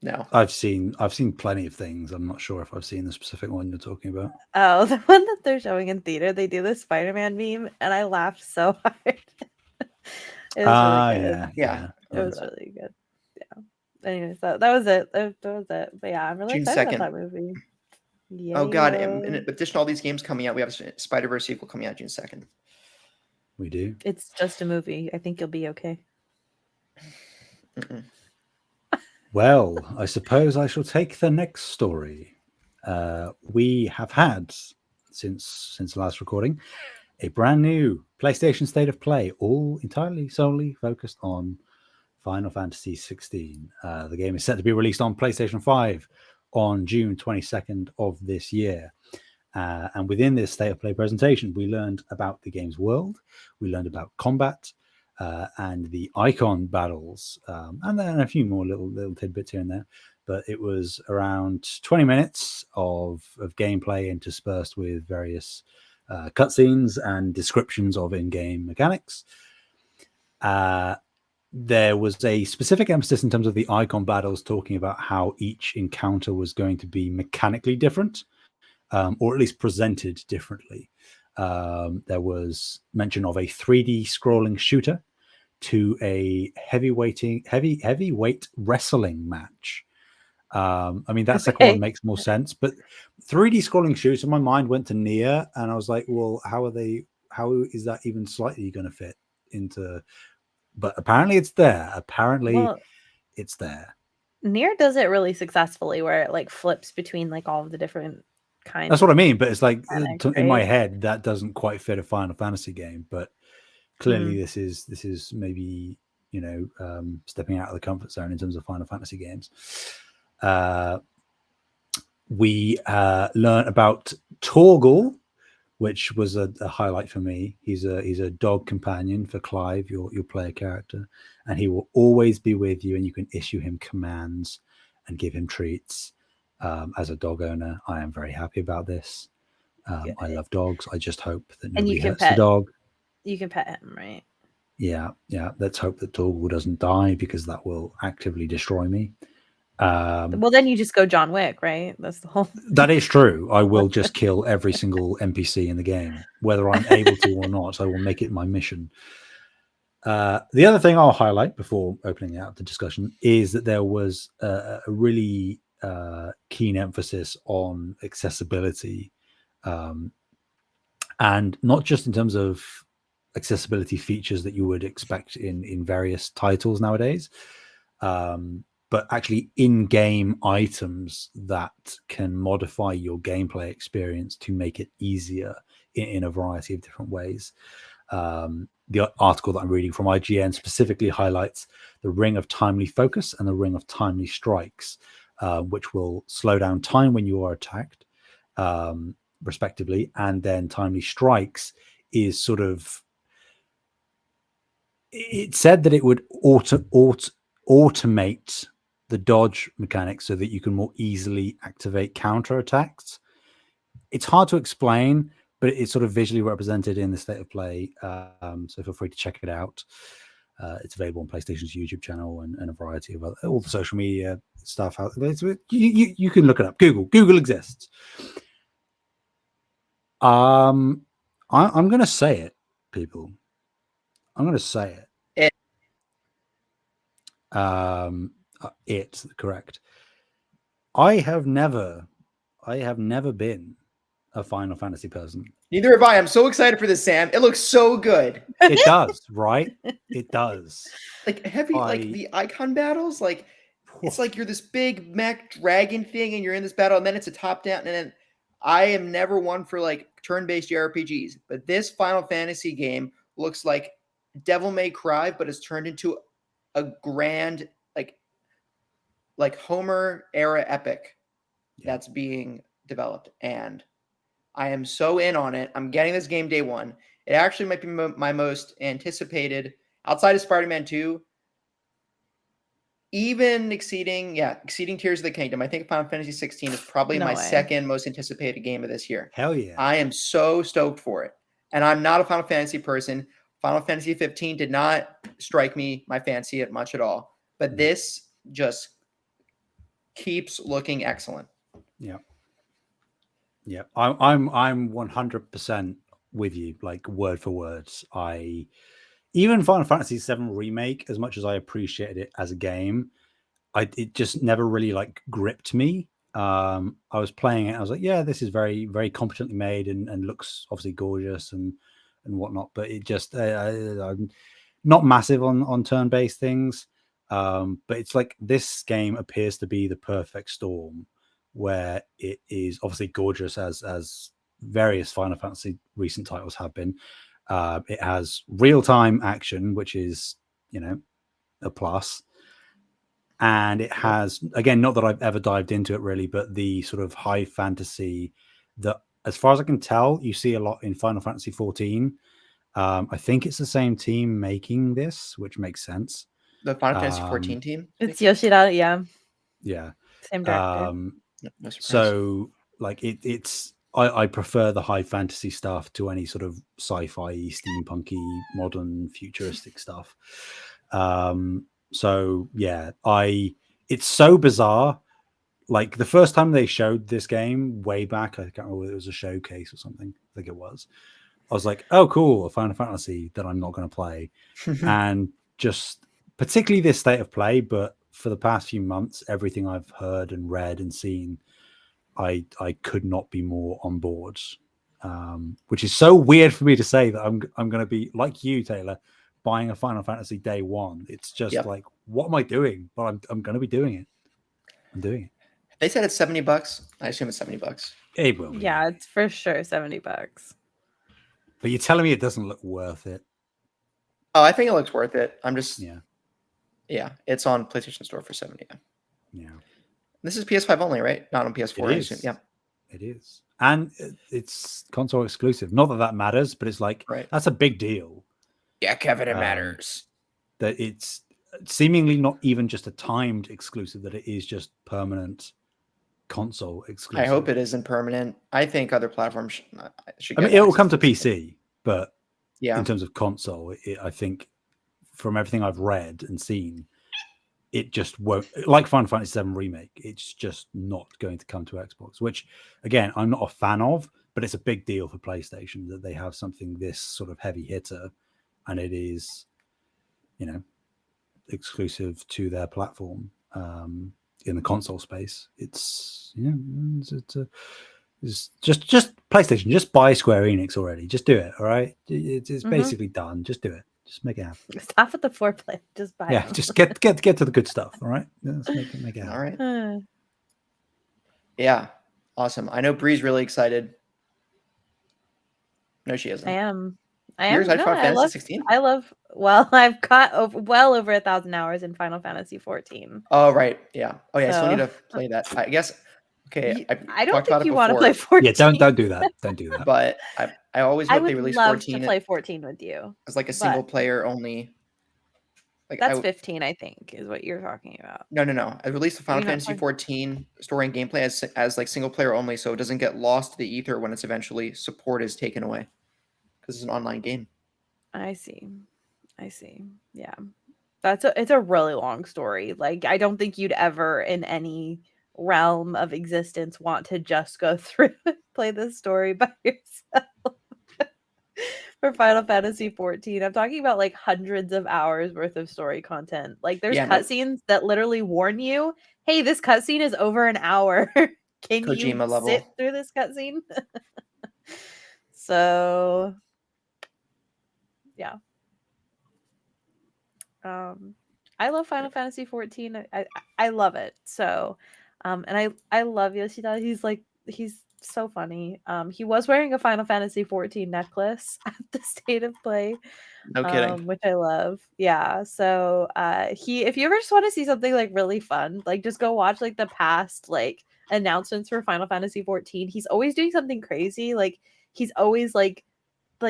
No. I've seen plenty of things. I'm not sure if I've seen the specific one you're talking about. Oh, the one that they're showing in theater, they do the Spider-Man meme, and I laughed so hard. It was really good. Yeah. It was really good. Yeah. Anyways, that was it. That was it. But yeah, I'm really excited about that movie. Yeah. Oh God! In addition to all these games coming out, we have a Spider-Verse sequel coming out June 2nd. We do. It's just a movie. I think you'll be okay. Well, I suppose I shall take the next story. We have had, since the last recording, a brand new PlayStation State of Play, all entirely solely focused on Final Fantasy 16. The game is set to be released on PlayStation 5 on June 22nd of this year. And within this State of Play presentation, we learned about the game's world, we learned about combat, and the icon battles, and then a few more little tidbits here and there. But it was around 20 minutes of gameplay interspersed with various cutscenes and descriptions of in-game mechanics. There was a specific emphasis in terms of the icon battles, talking about how each encounter was going to be mechanically different, or at least presented differently. There was mention of a 3D scrolling shooter to a heavyweight wrestling match. I mean, that second one makes more sense, but 3D scrolling shooter, my mind went to Nier, and I was like, well, how is that even slightly going to fit into? But apparently it's there. It's there. Nier does it really successfully, where it like flips between like all of the different kinds. That's what I mean, but it's like mechanics, in my head that doesn't quite fit a Final Fantasy game. But clearly, this is maybe stepping out of the comfort zone in terms of Final Fantasy games. We learn about Torgal, which was a highlight for me. He's a dog companion for Clive, your player character, and he will always be with you, and you can issue him commands and give him treats. As a dog owner, I am very happy about this. I love dogs. I just hope that nobody hurts the dog. You can pet him, right? Yeah. Let's hope that Torgal doesn't die, because that will actively destroy me. Well, then you just go John Wick, right? That's the whole. That is true. I will just kill every single NPC in the game, whether I'm able to or not. I will make it my mission. The other thing I'll highlight before opening out the discussion is that there was a really keen emphasis on accessibility, and not just in terms of accessibility features that you would expect in various titles nowadays, but actually in-game items that can modify your gameplay experience to make it easier in a variety of different ways. The article that I'm reading from IGN specifically highlights the Ring of Timely Focus and the Ring of Timely Strikes, which will slow down time when you are attacked, respectively. And then Timely Strikes is sort of, it said that it would automate the dodge mechanic so that you can more easily activate counter attacks. It's hard to explain, but it's sort of visually represented in the state of play. So feel free to check it out. It's available on PlayStation's YouTube channel and a variety of all the social media stuff out there. You can look it up. Google exists. I'm going to say it, people. I'm going to say it. It's correct. I have never been a Final Fantasy person. Neither have I. I'm so excited for this, Sam. It looks so good. It does, right? It does. Like heavy, like the icon battles, like it's like you're this big mech dragon thing and you're in this battle, and then it's a top down. And then I am never one for like turn-based JRPGs, but this Final Fantasy game looks like Devil May Cry, but it's turned into a grand like Homer era epic that's being developed, and I am so in on it. I'm getting this game day one. It actually might be my most anticipated, outside of Spider-Man 2, even exceeding Tears of the Kingdom. I think Final Fantasy 16 is probably my second most anticipated game of this year. Hell yeah. I am so stoked for it. And I'm not a Final Fantasy person. Final Fantasy 15 did not strike me, my fancy, at much at all. But this just keeps looking excellent. Yeah. Yeah. I'm 100% with you, like word for words. Even Final Fantasy 7 Remake, as much as I appreciated it as a game, it just never really like gripped me. I was playing it, I was like, yeah, this is very, very competently made and looks obviously gorgeous and whatnot, but it just I'm not massive on turn-based things. But it's like this game appears to be the perfect storm, where it is obviously gorgeous as various Final Fantasy recent titles have been. It has real-time action, which is, a plus. And it has, again, not that I've ever dived into it really, but the sort of high fantasy that, as far as I can tell, you see a lot in Final Fantasy 14. I think it's the same team making this, which makes sense. The Final Fantasy 14 team? It's Yoshida, yeah. Yeah. Same director. No so, like, it's... I prefer the high fantasy stuff to any sort of sci-fi, steampunky, modern, futuristic stuff. So yeah, it's so bizarre. Like the first time they showed this game way back, I can't remember whether it was a showcase or something. I think it was. I was like, oh, cool, a Final Fantasy that I'm not going to play. And just particularly this state of play, but for the past few months, everything I've heard and read and seen, I could not be more on board, which is so weird for me to say that I'm going to be like you, Taylor, buying a Final Fantasy day one. It's just like, what am I doing? But I'm going to be doing it. I'm doing it. They said it's $70. I assume it's $70. It will be. Yeah, it's for sure $70. But you're telling me it doesn't look worth it? Oh, I think it looks worth it. I'm just yeah. It's on PlayStation Store for $70. Yeah. This is PS5 only, right? Not on PS4. It is. Yeah, it is, and it's console exclusive. Not that matters, but it's like that's a big deal. Yeah, Kevin, it matters. That it's seemingly not even just a timed exclusive, that it is just permanent console exclusive. I hope it isn't permanent. I think other platforms should I get mean, it will come access to this game. PC, but Yeah, in terms of console, I think from everything I've read and seen, it just won't, like Final Fantasy VII Remake, it's just not going to come to Xbox, which again, I'm not a fan of, but it's a big deal for PlayStation that they have something this sort of heavy hitter, and it is, you know, exclusive to their platform in the console space. It's, yeah, it's just PlayStation, just buy Square Enix already. Just do it, all right? It's basically done. Just do it. Just make it happen. Stop with the foreplay. Just buy them. Just get to the good stuff. All right, let's make it happen. all right. Yeah, awesome. I know Bree's really excited. No, she isn't. I am. You're excited for Final Fantasy 16? Well, I've got well over 1,000 hours in Final Fantasy 14. Oh, right. Yeah. Oh, yeah. I still need So- to play that. I guess. Okay. I don't talked about think it you want to before, play 14. Yeah, don't do that. Don't do that. But I always I hope would they release love 14 to play 14 with you. as like a but single player only. Like That's 15, I think, is what you're talking about. No. I released the Final You're not Fantasy playing- 14 story and gameplay as like single player only, so it doesn't get lost to the ether when it's eventually support is taken away, because it's an online game. I see. Yeah. It's a really long story. Like, I don't think you'd ever in any realm of existence want to just go through and play this story by yourself. For Final Fantasy 14, I'm talking about like hundreds of hours worth of story content. Like, there's Yeah, no. cutscenes that literally warn you, hey, this cutscene is over an hour. Can Kojima you level. sit through this cutscene? So yeah. I love Final Fantasy 14. I love it. So and I love Yoshida. He's so funny. He was wearing a Final Fantasy 14 necklace at the State of Play. No kidding. Which I love. Yeah. So if you ever just want to see something like really fun, like just go watch like the past like announcements for Final Fantasy 14. He's always doing something crazy. Like he's always like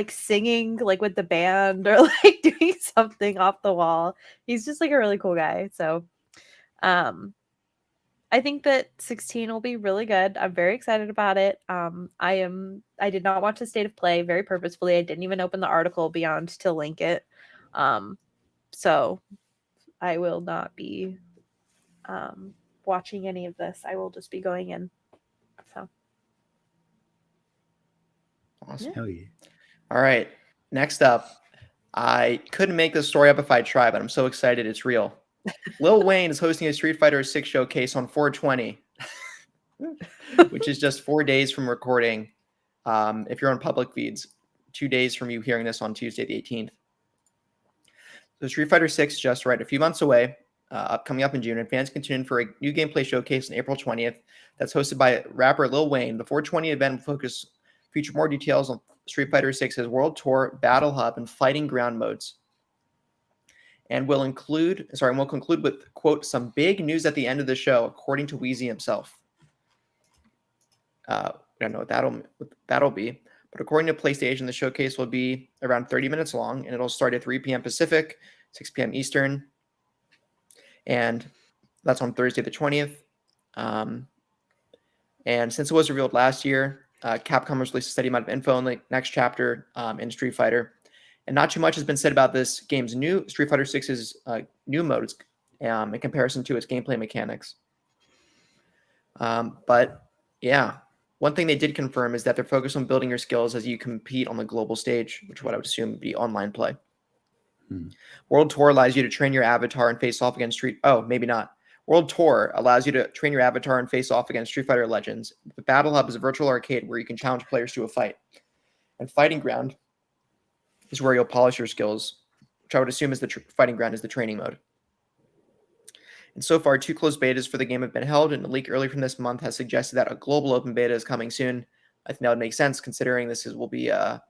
singing like with the band or like doing something off the wall. He's just like a really cool guy. So I think that 16 will be really good. I'm very excited about it. I did not watch the State of Play very purposefully. I didn't even open the article beyond to link it. So I will not be watching any of this. I will just be going in. So Awesome. Hell yeah. All right. Next up, I couldn't make this story up if I tried, but I'm so excited it's real. Lil Wayne is hosting a Street Fighter 6 showcase on 420, which is just 4 days from recording. If you're on public feeds, 2 days from you hearing this on Tuesday the 18th. So Street Fighter 6 just right a few months away, coming up in June, and fans can tune in for a new gameplay showcase on April 20th. That's hosted by rapper Lil Wayne. The 420 event will feature more details on Street Fighter 6's World Tour, Battle Hub, and Fighting Ground modes. And we'll conclude with, quote, some big news at the end of the show, according to Wheezy himself. I don't know what that'll be, but according to PlayStation, the showcase will be around 30 minutes long, and it'll start at 3 p.m. Pacific, 6 p.m. Eastern, and that's on Thursday the 20th. And since it was revealed last year, Capcom has released a steady amount of info in the next chapter in Street Fighter. And not too much has been said about this game's new Street Fighter 6's new modes in comparison to its gameplay mechanics. But yeah, one thing they did confirm is that they're focused on building your skills as you compete on the global stage, which is what I would assume would be online play. World Tour allows you to train your avatar and face off against maybe not. World Tour allows you to train your avatar and face off against Street Fighter Legends. The Battle Hub is a virtual arcade where you can challenge players to a fight. And Fighting Ground is where you'll polish your skills, which I would assume is the Fighting Ground is the training mode. And so far, 2 closed betas for the game have been held, and a leak early from this month has suggested that a global open beta is coming soon. I think that would make sense considering will be a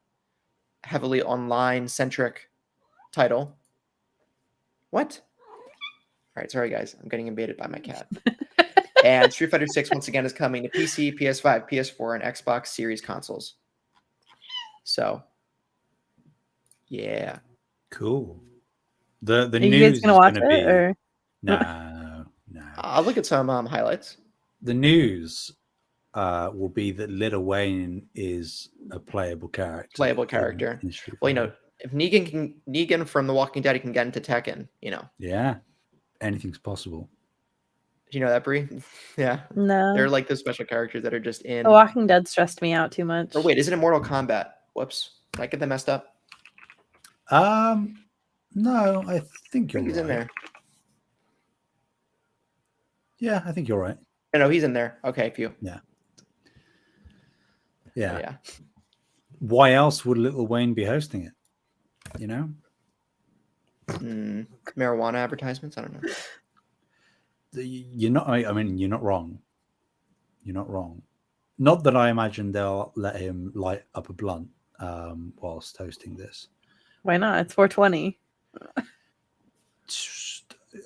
heavily online-centric title. What? All right, sorry guys, I'm getting invaded by my cat. And Street Fighter 6 once again is coming to PC, PS5, PS4, and Xbox Series consoles. So, yeah. Cool. The Are you news guys gonna is watch going to it be or? no. I'll look at some highlights. The news will be that Lil Wayne is a playable character. Playable character. In Street Well, Fighter. if Negan from The Walking Dead can get into Tekken, Yeah, anything's possible. Do you know that, Bree? Yeah. No. They're like those special characters that are just in. The Walking Dead stressed me out too much. Or wait, is it in Mortal Kombat? Whoops. Did I get that messed up? No, I think you're He's right. in there. Yeah, I think you're right. No, he's in there. Okay, phew. Yeah. Why else would Lil Wayne be hosting it? Marijuana advertisements? I don't know. You're not. I mean, you're not wrong. You're not wrong. Not that I imagine they'll let him light up a blunt whilst hosting this. Why not? It's 420.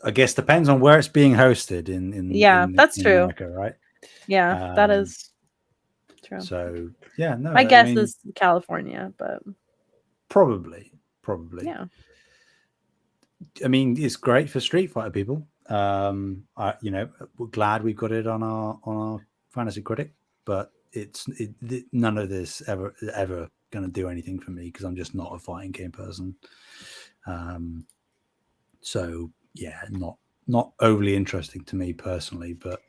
I guess depends on where it's being hosted in that's in true. America, right? Yeah, that is true. So yeah, no. My guess is California, but probably. Yeah. I mean, it's great for Street Fighter people. We're glad we've got it on our Fantasy Critic, but none of this ever going to do anything for me because I'm just not a fighting game person. So yeah, not overly interesting to me personally, but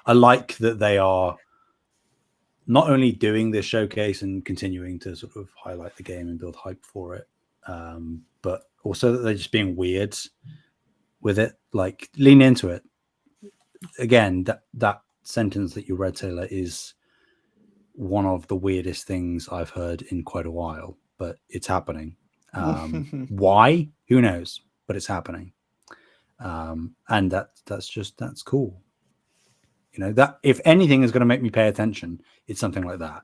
I like that they are not only doing this showcase and continuing to sort of highlight the game and build hype for it, but also that they're just being weird with it, like lean into it. Again, that sentence that you read, Taylor, is one of the weirdest things I've heard in quite a while, but it's happening. Why? Who knows? But it's happening. And that's cool. That if anything is going to make me pay attention, it's something like that.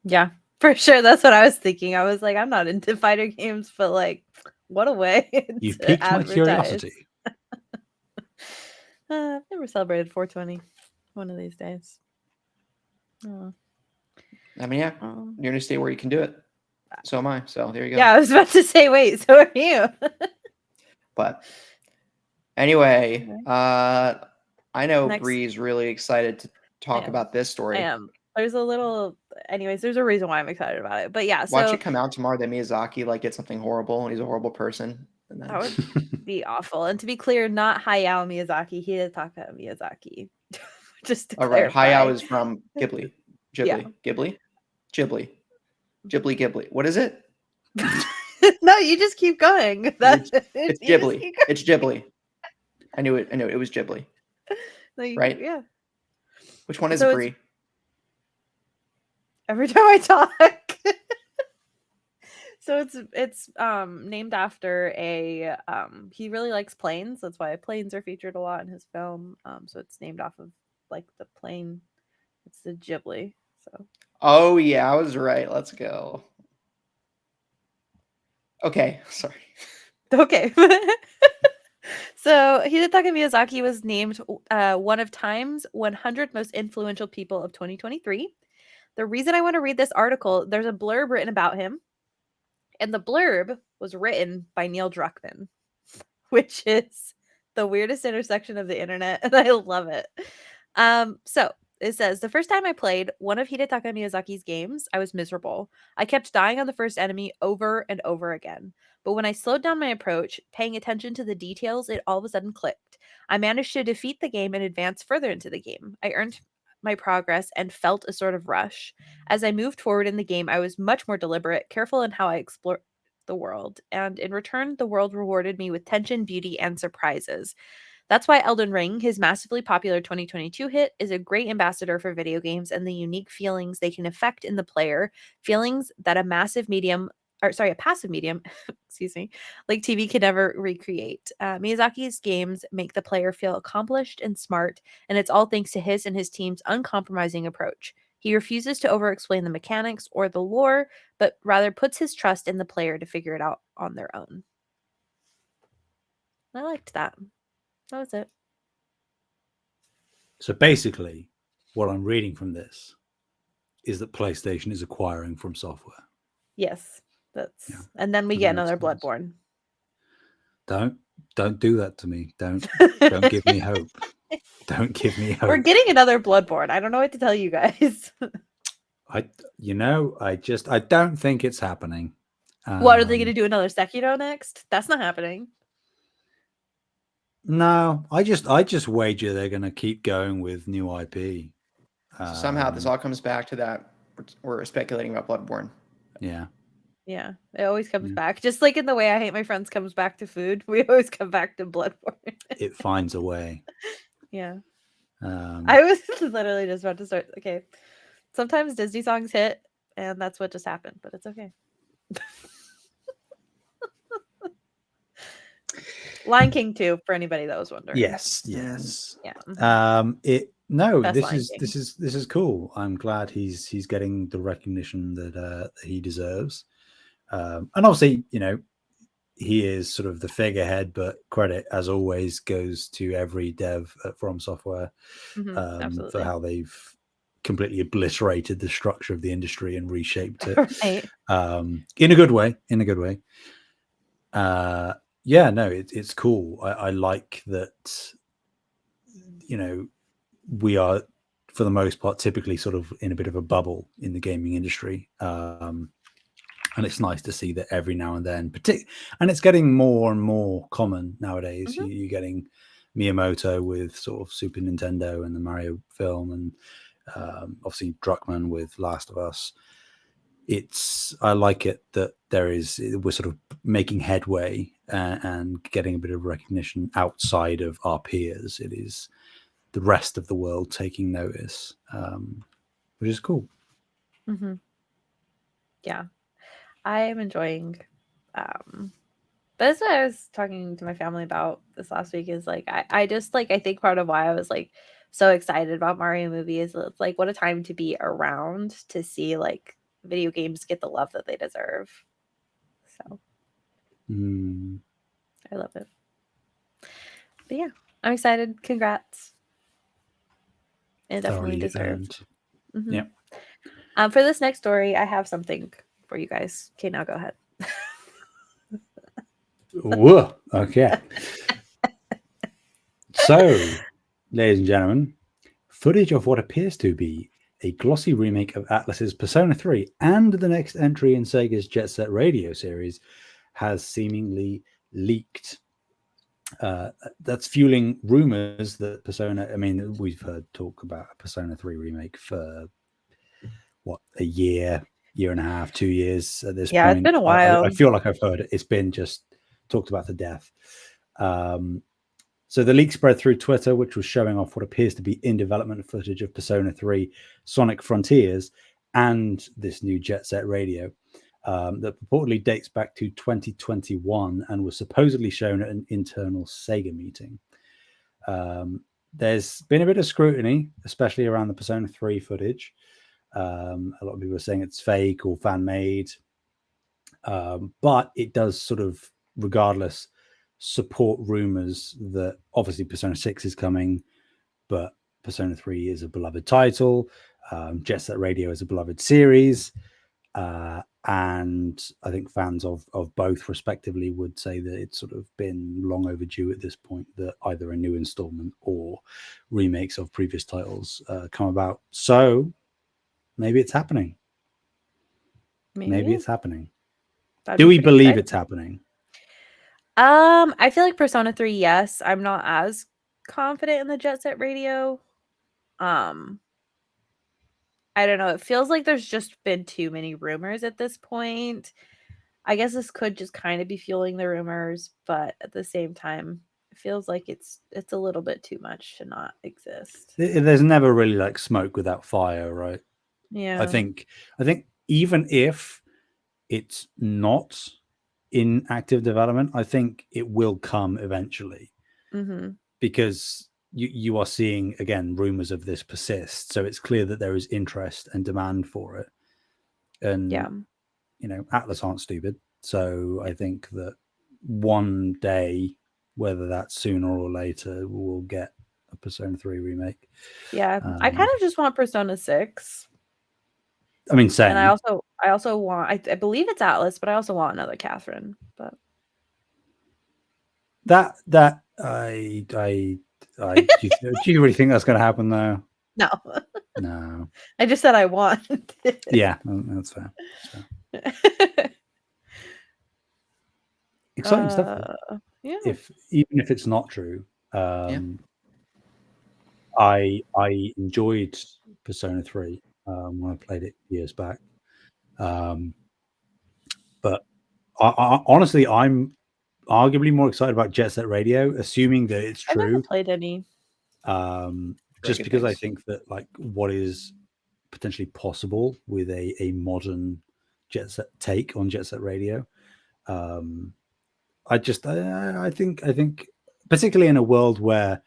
Yeah, for sure. That's what I was thinking. I was like, I'm not into fighter games, but like, what a way. You've piqued my curiosity. I've never celebrated 420 one of these days. Oh. I mean, yeah, you're gonna stay where you can do it. So am I. So there you go. Yeah, I was about to say, wait, so are you? But anyway, I know Bree's really excited to talk about this story. I am. There's a reason why I'm excited about it. But yeah, watch it come out tomorrow that Miyazaki did something horrible and he's a horrible person. And then... That would be awful. And to be clear, not Hayao Miyazaki, Hidetaka Miyazaki. Just to clarify. Hayao is from Ghibli. Ghibli. What is it? No, you just keep going. It's Ghibli. It's Ghibli. I knew it. It was Ghibli. No, right? Yeah. Which one is Bree? Every time I talk. So it's named after a he really likes planes. That's why planes are featured a lot in his film. So it's named off of the plane. It's the Ghibli. So. Oh yeah, I was right. Let's go. Okay, sorry. Okay. So Hidetaka Miyazaki was named one of Time's 100 most influential people of 2023. The reason I want to read this article, there's a blurb written about him, and the blurb was written by Neil Druckmann, which is the weirdest intersection of the internet, and I love it. So it says, the first time I played one of Hidetaka Miyazaki's games, I was miserable. I kept dying on the first enemy over and over again. But when I slowed down my approach, paying attention to the details, it all of a sudden clicked. I managed to defeat the game and advance further into the game. I earned my progress and felt a sort of rush. As I moved forward in the game, I was much more deliberate, careful in how I explored the world. And in return, the world rewarded me with tension, beauty, and surprises. That's why Elden Ring, his massively popular 2022 hit, is a great ambassador for video games and the unique feelings they can affect in the player, feelings that a passive medium, excuse me, like TV could never recreate. Miyazaki's games make the player feel accomplished and smart, and it's all thanks to his and his team's uncompromising approach. He refuses to over-explain the mechanics or the lore, but rather puts his trust in the player to figure it out on their own. I liked that. That was it. So basically, what I'm reading from this is that PlayStation is acquiring From Software. Yes, and then we get another Bloodborne. Don't do that to me. Don't give me hope. Don't give me hope. We're getting another Bloodborne. I don't know what to tell you guys. I don't think it's happening. What are they going to do? Another Sekiro next? That's not happening. No, I just wager they're going to keep going with new IP. So somehow this all comes back to that. We're speculating about Bloodborne. Yeah. Yeah, it always comes back. Just like in the way I Hate My Friends comes back to food, we always come back to Bloodborne. It finds a way. Yeah. I was literally just about to start. Okay. Sometimes Disney songs hit, and that's what just happened, but it's okay. Lion King 2, for anybody that was wondering. Yes. Yeah. This is cool. I'm glad he's getting the recognition that he deserves. And obviously, he is sort of the figurehead, but credit, as always, goes to every dev at From Software for how they've completely obliterated the structure of the industry and reshaped it in a good way. It's cool. I like that. We are, for the most part, typically sort of in a bit of a bubble in the gaming industry. And it's nice to see that every now and then, and it's getting more and more common nowadays. You're getting Miyamoto with sort of Super Nintendo and the Mario film, and obviously Druckmann with Last of Us. I like it that we're sort of making headway and getting a bit of recognition outside of our peers. It is the rest of the world taking notice, which is cool. Yeah. I am enjoying but that's what I was talking to my family about this last week is like I just like I think part of why I was like so excited about Mario movie is it's like what a time to be around to see like video games get the love that they deserve. So I love it. But yeah, I'm excited. Congrats. It definitely deserved. Yeah. For this next story, I have something for you guys. Okay, now go ahead. Whoa. Okay. So, ladies and gentlemen, footage of what appears to be a glossy remake of Atlus's Persona 3 and the next entry in Sega's Jet Set Radio series has seemingly leaked. That's fueling rumors that Persona, I mean, we've heard talk about a Persona 3 remake for a year and a half, 2 years at this point. Yeah, it's been a while. I feel like I've heard it. It's been just talked about to death. So the leak spread through Twitter, which was showing off what appears to be in development footage of Persona 3 Sonic Frontiers and this new Jet Set Radio that purportedly dates back to 2021 and was supposedly shown at an internal Sega meeting. There's been a bit of scrutiny, especially around the Persona 3 footage. A lot of people are saying it's fake or fan-made. But it does sort of, regardless, support rumors that obviously Persona 6 is coming, but Persona 3 is a beloved title. Jet Set Radio is a beloved series. And I think fans of both respectively would say that it's sort of been long overdue at this point that either a new installment or remakes of previous titles come about. So maybe it's happening. Maybe it's happening. Do we believe it's happening? I feel like Persona 3, yes. I'm not as confident in the Jet Set Radio. I don't know. It feels like there's just been too many rumors at this point. I guess this could just kind of be fueling the rumors, but at the same time, it feels like it's a little bit too much to not exist. There's never really like smoke without fire, right? Yeah. I think even if it's not in active development, I think it will come eventually, because you are seeing again rumors of this persist, so it's clear that there is interest and demand for it. And Atlus aren't stupid, so I think that one day, whether that's sooner or later, we'll get a Persona 3 remake. Yeah, I kind of just want Persona 6. I mean, same. And I also want, I believe it's Atlus, but I also want another Catherine. But Do you really think that's going to happen though? No. No. I just said I want. Yeah, that's fair. Exciting stuff. Yeah. Even if it's not true, I enjoyed Persona 3 when I played it years back. But I honestly, I'm arguably more excited about Jet Set Radio, assuming that it's I've never true. played any. Just because I think that like what is potentially possible with a modern Jet Set take on Jet Set Radio. I think particularly in a world where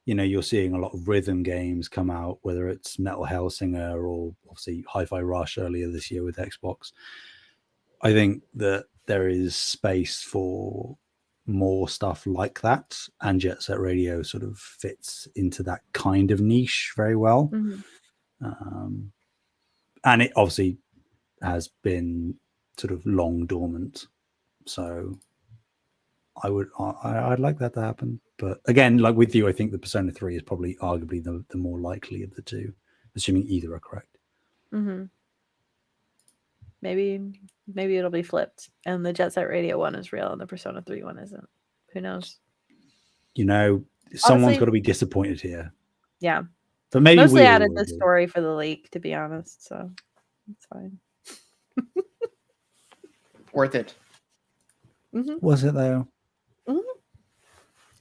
you're seeing a lot of rhythm games come out, whether it's Metal Hellsinger or obviously Hi-Fi Rush earlier this year with Xbox. I think that there is space for more stuff like that, and Jet Set Radio sort of fits into that kind of niche very well. And it obviously has been sort of long dormant, so I'd like that to happen. But again, like with you, I think the Persona 3 is probably arguably the more likely of the two, assuming either are correct. Maybe it'll be flipped, and the Jet Set Radio one is real, and the Persona 3 one isn't. Who knows? Someone's got to be disappointed here. Yeah, but maybe mostly added the story for the leak, to be honest. So it's fine. Worth it. Was it though?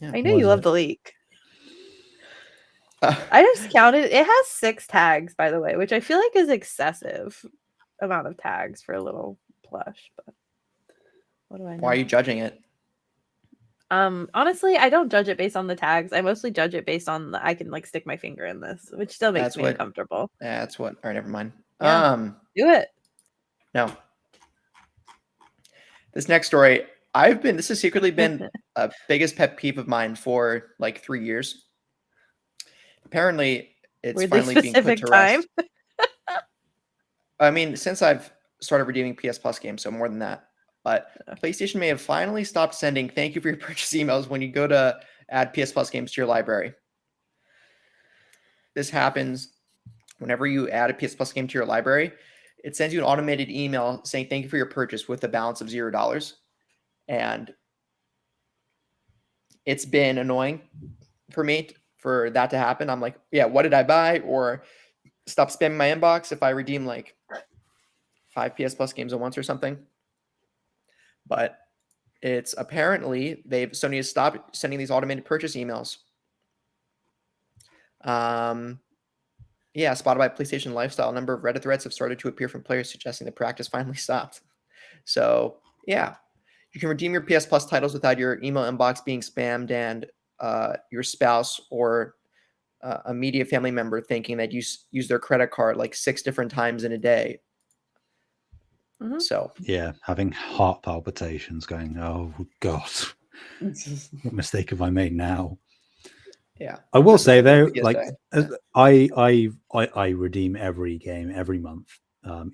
Yeah, I knew you loved the leak. I just counted. It has 6 tags, by the way, which I feel like is excessive amount of tags for a little plush. But what do I know? Why are you judging it? Honestly, I don't judge it based on the tags. I mostly judge it based on I can like stick my finger in this, which still makes me uncomfortable. That's what. All right, never mind. Yeah. Do it. No. This next story, this has secretly been a biggest pet peeve of mine for like 3 years. Apparently, it's finally being put to rest. I mean, since I've started redeeming PS Plus games, so more than that. But PlayStation may have finally stopped sending thank you for your purchase emails when you go to add PS Plus games to your library. This happens whenever you add a PS Plus game to your library. It sends you an automated email saying thank you for your purchase with a balance of $0. And it's been annoying for me for that to happen. I'm like, yeah, what did I buy? Or stop spamming my inbox if I redeem like 5 PS Plus games at once or something. But it's apparently Sony has stopped sending these automated purchase emails. Spotted by PlayStation Lifestyle, a number of Reddit threads have started to appear from players suggesting the practice finally stopped. So yeah, you can redeem your PS Plus titles without your email inbox being spammed and your spouse or a media family member thinking that you use their credit card like 6 different times in a day. So yeah, having heart palpitations, going, oh God, what mistake have I made now? Yeah, I will say though, like I redeem every game every month,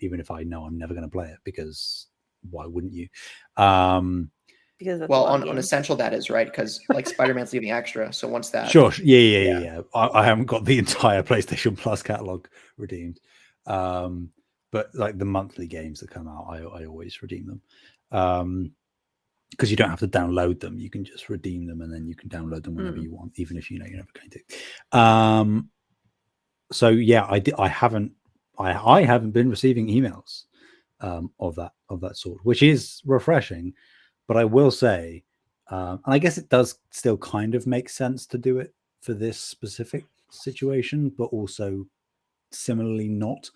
even if I know I'm never going to play it, because why wouldn't you? Because that's on Essential that is, right? Because like Spider-Man's leaving extra, so once that sure, yeah. I haven't got the entire PlayStation Plus catalog redeemed, but like the monthly games that come out, I always redeem them. Because you don't have to download them, you can just redeem them, and then you can download them whenever you want, even if you know you're never going to. So yeah, I haven't been receiving emails of that sort, which is refreshing. But I will say, and I guess it does still kind of make sense to do it for this specific situation, but also similarly not.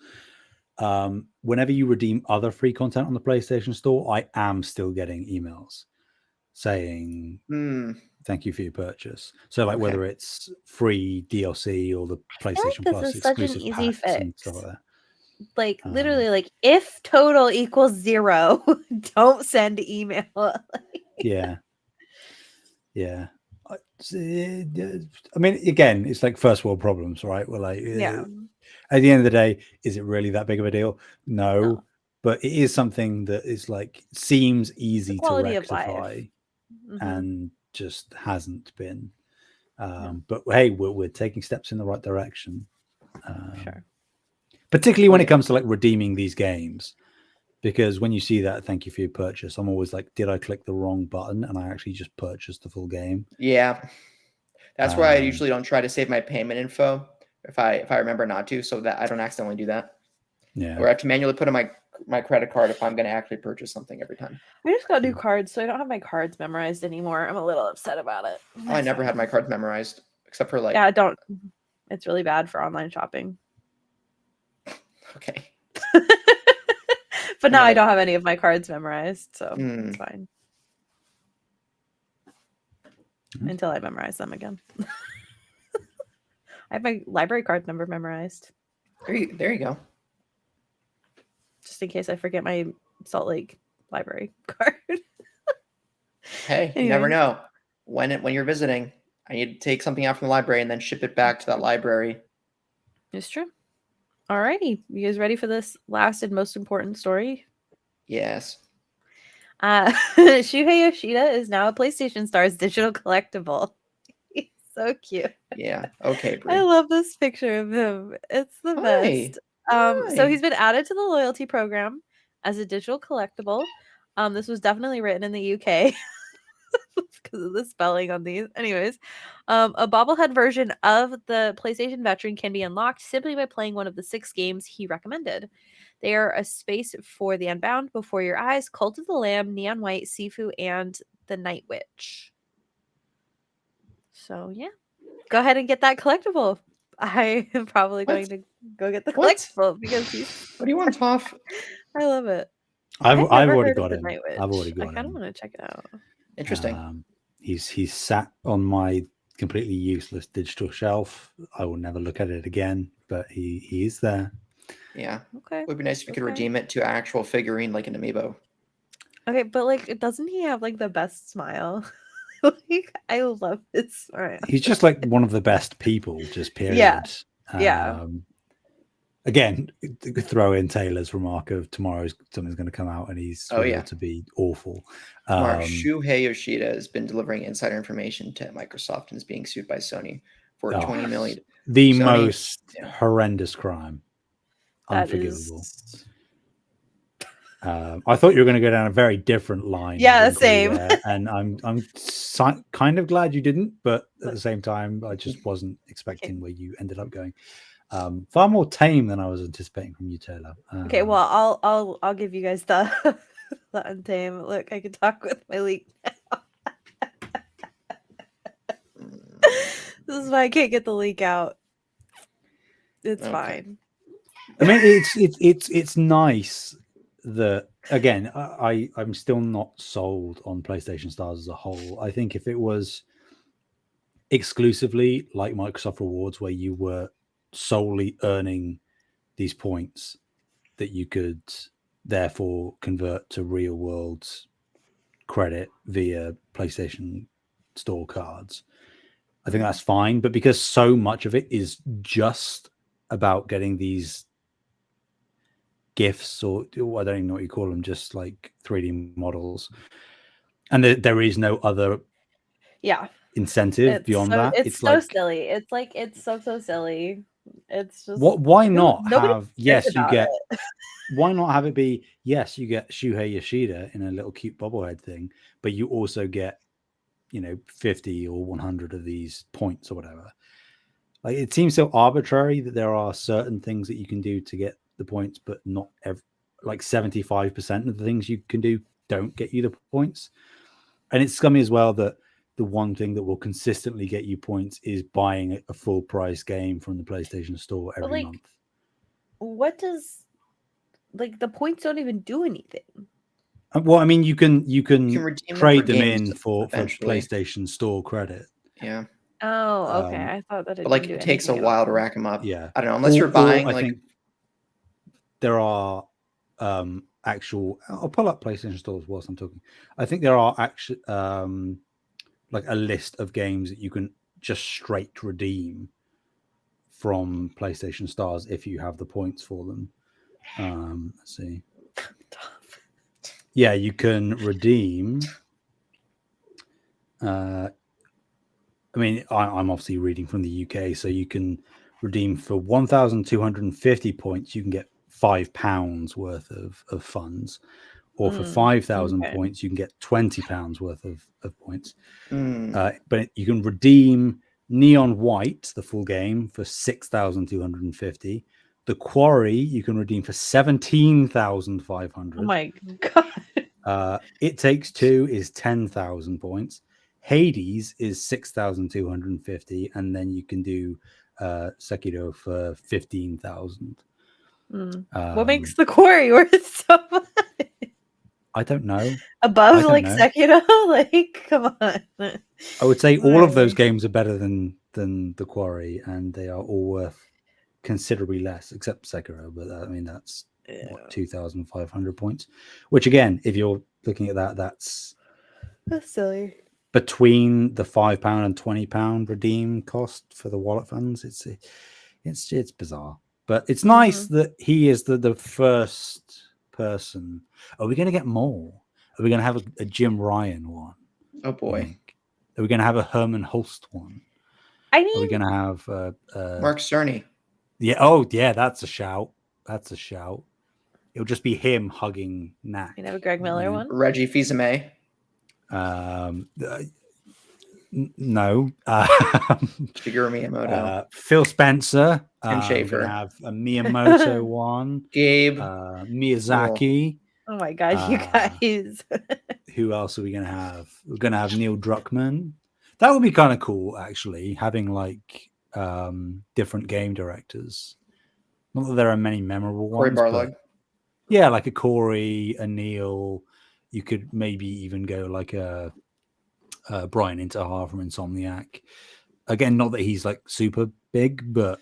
Whenever you redeem other free content on the PlayStation Store, I am still getting emails saying thank you for your purchase. So like whether it's free DLC or the PlayStation Plus exclusive packs and stuff like that. Like literally, like if total equals 0, don't send email. Yeah. I mean, again, it's like first world problems, right? We're like, at the end of the day, is it really that big of a deal? No. But it is something that is like seems easy to rectify and just hasn't been. But hey, we're taking steps in the right direction. Sure. Particularly when it comes to like redeeming these games, because when you see that thank you for your purchase, I'm always like, did I click the wrong button and I actually just purchased the full game? Yeah, that's why I usually don't try to save my payment info if I remember not to, so that I don't accidentally do that. Yeah, or I have to manually put in my credit card if I'm going to actually purchase something every time. I just got new cards, so I don't have my cards memorized anymore. I'm a little upset about it. Oh, I never had my cards memorized except for like. Yeah, I don't. It's really bad for online shopping. Okay. But now I don't have any of my cards memorized, so it's fine. Until I memorize them again. I have my library card number memorized. There you go. Just in case I forget my Salt Lake library card. Hey, you never know. When you're visiting, I need to take something out from the library and then ship it back to that library. It's true. Alrighty. You guys ready for this last and most important story? Yes. Shuhei Yoshida is now a PlayStation Star's digital collectible. He's so cute. Yeah. Okay, Bree. I love this picture of him. It's the best. So he's been added to the loyalty program as a digital collectible. This was definitely written in the UK because of the spelling on these. Anyways, a bobblehead version of the PlayStation Veteran can be unlocked simply by playing one of the 6 games he recommended. They are A Space for the Unbound, Before Your Eyes, Cult of the Lamb, Neon White, Sifu, and The Night Witch. So yeah, go ahead and get that collectible. I am probably going to go get the collectible because he's. What do you want, Toph? I love it. I've already got him. I've already got him. I kind of want to check it out. Interesting. He's sat on my completely useless digital shelf. I will never look at it again, but he is there. Yeah. Okay. It would be nice if you could redeem it to an actual figurine like an amiibo. Okay, but like, doesn't he have like the best smile? Like, I love his smile. He's just like one of the best people, just period. Yeah. Again, throw in Taylor's remark of tomorrow's something's going to come out and he's revealed to be awful. Shuhei Yoshida has been delivering insider information to Microsoft and is being sued by Sony for $20 million. The most horrendous crime. Unforgivable. I thought you were going to go down a very different line. Yeah, same. There, and I'm kind of glad you didn't, but at the same time, I just wasn't expecting where you ended up going. Far more tame than I was anticipating from you, Taylor. Okay, well, I'll give you guys the untame. Look, I can talk with my leak now. This is why I can't get the leak out. It's fine. I mean, it's nice that, again, I'm still not sold on PlayStation Stars as a whole. I think if it was exclusively like Microsoft Rewards, where you were solely earning these points that you could therefore convert to real world credit via PlayStation Store cards, I think that's fine. But because so much of it is just about getting these gifts, or I don't even know what you call them, just like 3D models, and there is no other incentive beyond that. It's so like, silly. It's like, it's so silly. It's just why not have why not have it be you get Shuhei Yoshida in a little cute bobblehead thing, but you also get 50 or 100 of these points or whatever. Like, it seems so arbitrary that there are certain things that you can do to get the points, but not like 75% of the things you can do don't get you the points. And it's scummy as well that the one thing that will consistently get you points is buying a full price game from the PlayStation Store every month. What does, like, the points don't even do anything. Well, I mean, you can trade them in for PlayStation Store credit. Yeah. Oh, okay. I thought that it takes a while to rack them up. Yeah. I don't know, unless you're buying. I think there are actual. I'll pull up PlayStation Stores whilst I'm talking. I think there are actually like a list of games that you can just straight redeem from PlayStation Stars if you have the points for them. Let's see. Yeah, you can redeem I mean, I'm obviously reading from the UK, so you can redeem for 1,250 points. You can get £5 worth of funds, or for 5,000 okay. points, you can get £20 worth of points. Mm. But you can redeem Neon White, the full game, for 6,250. The Quarry you can redeem for 17,500. Oh my god. It Takes Two is 10,000 points. Hades is 6,250, and then you can do Sekiro for 15,000. What makes the Quarry worth so much? I don't know. Above don't like know. Sekiro? Like, come on. I would say all of those Why? games are better than the Quarry, and they are all worth considerably less, except Sekiro. But I mean, that's what, 2,500 points. Which again, if you're looking at that, that's silly. between the £5 and £20 redeem cost for the wallet funds. It's bizarre, but it's nice that he is the first person. Are we going to get more? Are we going to have a Jim Ryan one? Oh boy. Are we going to have a Herman Hulst one? I mean, are we going to have Mark Cerny? Yeah. Oh, yeah. That's a shout. That's a shout. It'll just be him hugging Knack. you have a Greg Miller one. Reggie Fils-Aimé. No. Shigeru Miyamoto. Phil Spencer. Tim We're Schafer. going to have a Miyamoto one. Gabe. Miyazaki. Oh my god, you guys. Who else are we going to have? We're going to have Neil Druckmann. That would be kind of cool, actually, having like different game directors. Not that there are many memorable Cory ones. Barlog. Yeah, like a Corey, a Neil. You could maybe even go like a Brian Intihar from Insomniac. Again, not that he's like super big, but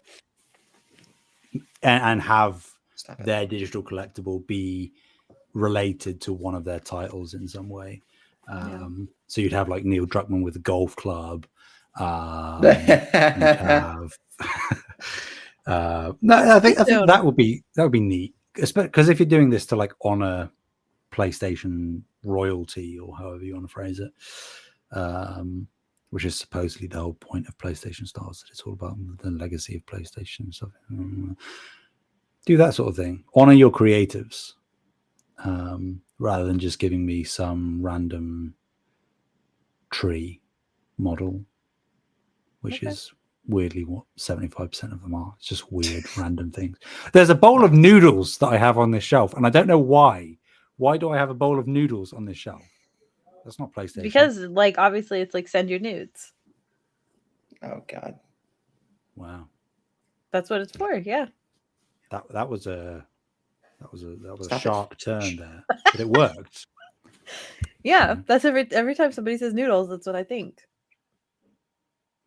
and have their digital collectible be related to one of their titles in some way. So you'd have like Neil Druckmann with a golf club. You'd have no, I think that would be neat, because if you're doing this to like honor PlayStation royalty, or however you want to phrase it, which is supposedly the whole point of PlayStation Stars, that it's all about the legacy of PlayStation and stuff. Do that sort of thing. Honor your creatives, rather than just giving me some random tree model, which is weirdly what 75% of them are. It's just weird random things. There's a bowl of noodles that I have on this shelf, and I don't know why. Why do I have a bowl of noodles on this shelf? That's not PlayStation. Because like obviously it's like send your nudes. Oh god. Wow. That's what it's for, yeah. That was a sharp turn there. But it worked. Yeah, that's every time somebody says noodles, that's what I think.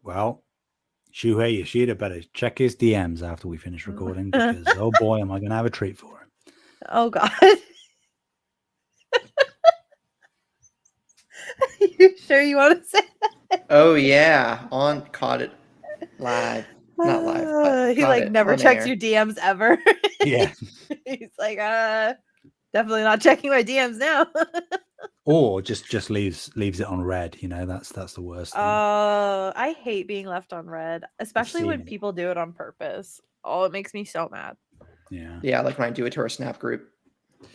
Well, Shuhei Yoshida better check his DMs after we finish recording, because oh boy, am I going to have a treat for him. Oh god. You sure you want to say that? Oh yeah, caught it live. Not live. But he like never checks your DMs ever. Yeah. He's like, definitely not checking my DMs now. Or just leaves it on red. You know, that's the worst thing. I hate being left on red, especially when people do it on purpose. Oh, it makes me so mad. Yeah, like when I do it to our Snap group.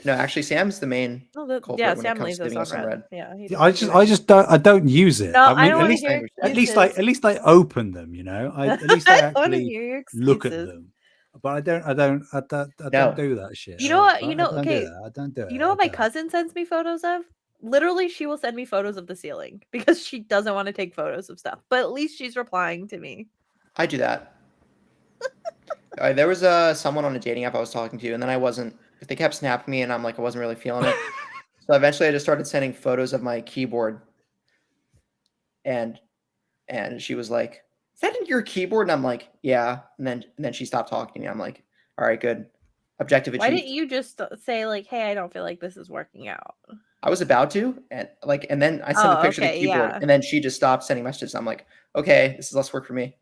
No, actually, Sam's the main culprit when Sam it comes leaves to leaving us on red. Yeah, I don't use it. No, I don't mean, at least I open them. You know, at least I actually look at them. But I don't do that shit. You know what? I don't do it. You know what my cousin sends me photos of? Literally, she will send me photos of the ceiling because she doesn't want to take photos of stuff. But at least she's replying to me. I do that. There was someone on a dating app I was talking to, and then I wasn't. If they kept snapping me, and I'm like, I wasn't really feeling it. So eventually, I just started sending photos of my keyboard, and she was like, "Is that your keyboard?" And I'm like, "Yeah." And then she stopped talking to me. I'm like, "All right, good. Objective achieved." Why didn't you just say like, "Hey, I don't feel like this is working out"? I was about to, and then I sent a picture of the keyboard, and then she just stopped sending messages. I'm like, "Okay, this is less work for me."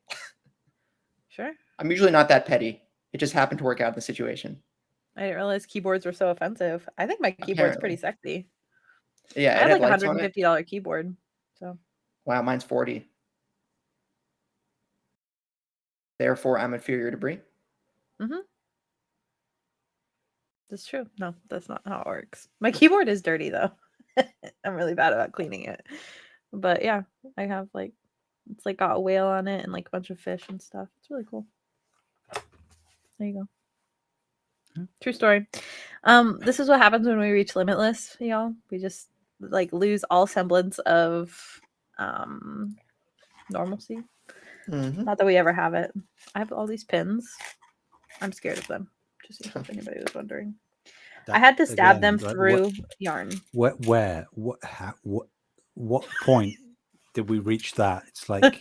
Sure. I'm usually not that petty. It just happened to work out in the situation. I didn't realize keyboards were so offensive. I think my keyboard's pretty sexy. Yeah, I had like $150 keyboard. So Wow, mine's 40. Therefore, I'm inferior to Bree. Mm-hmm. That's true. No, that's not how it works. My keyboard is dirty though. I'm really bad about cleaning it. But yeah, I have like it's like got a whale on it and like a bunch of fish and stuff. It's really cool. There you go. True story. This is what happens when we reach Limitless, y'all. We just like lose all semblance of normalcy. Mm-hmm. Not that we ever have it. I have all these pins. I'm scared of them. Just in case anybody was wondering. I had to stab them through yarn. Where? What point did we reach that? It's like,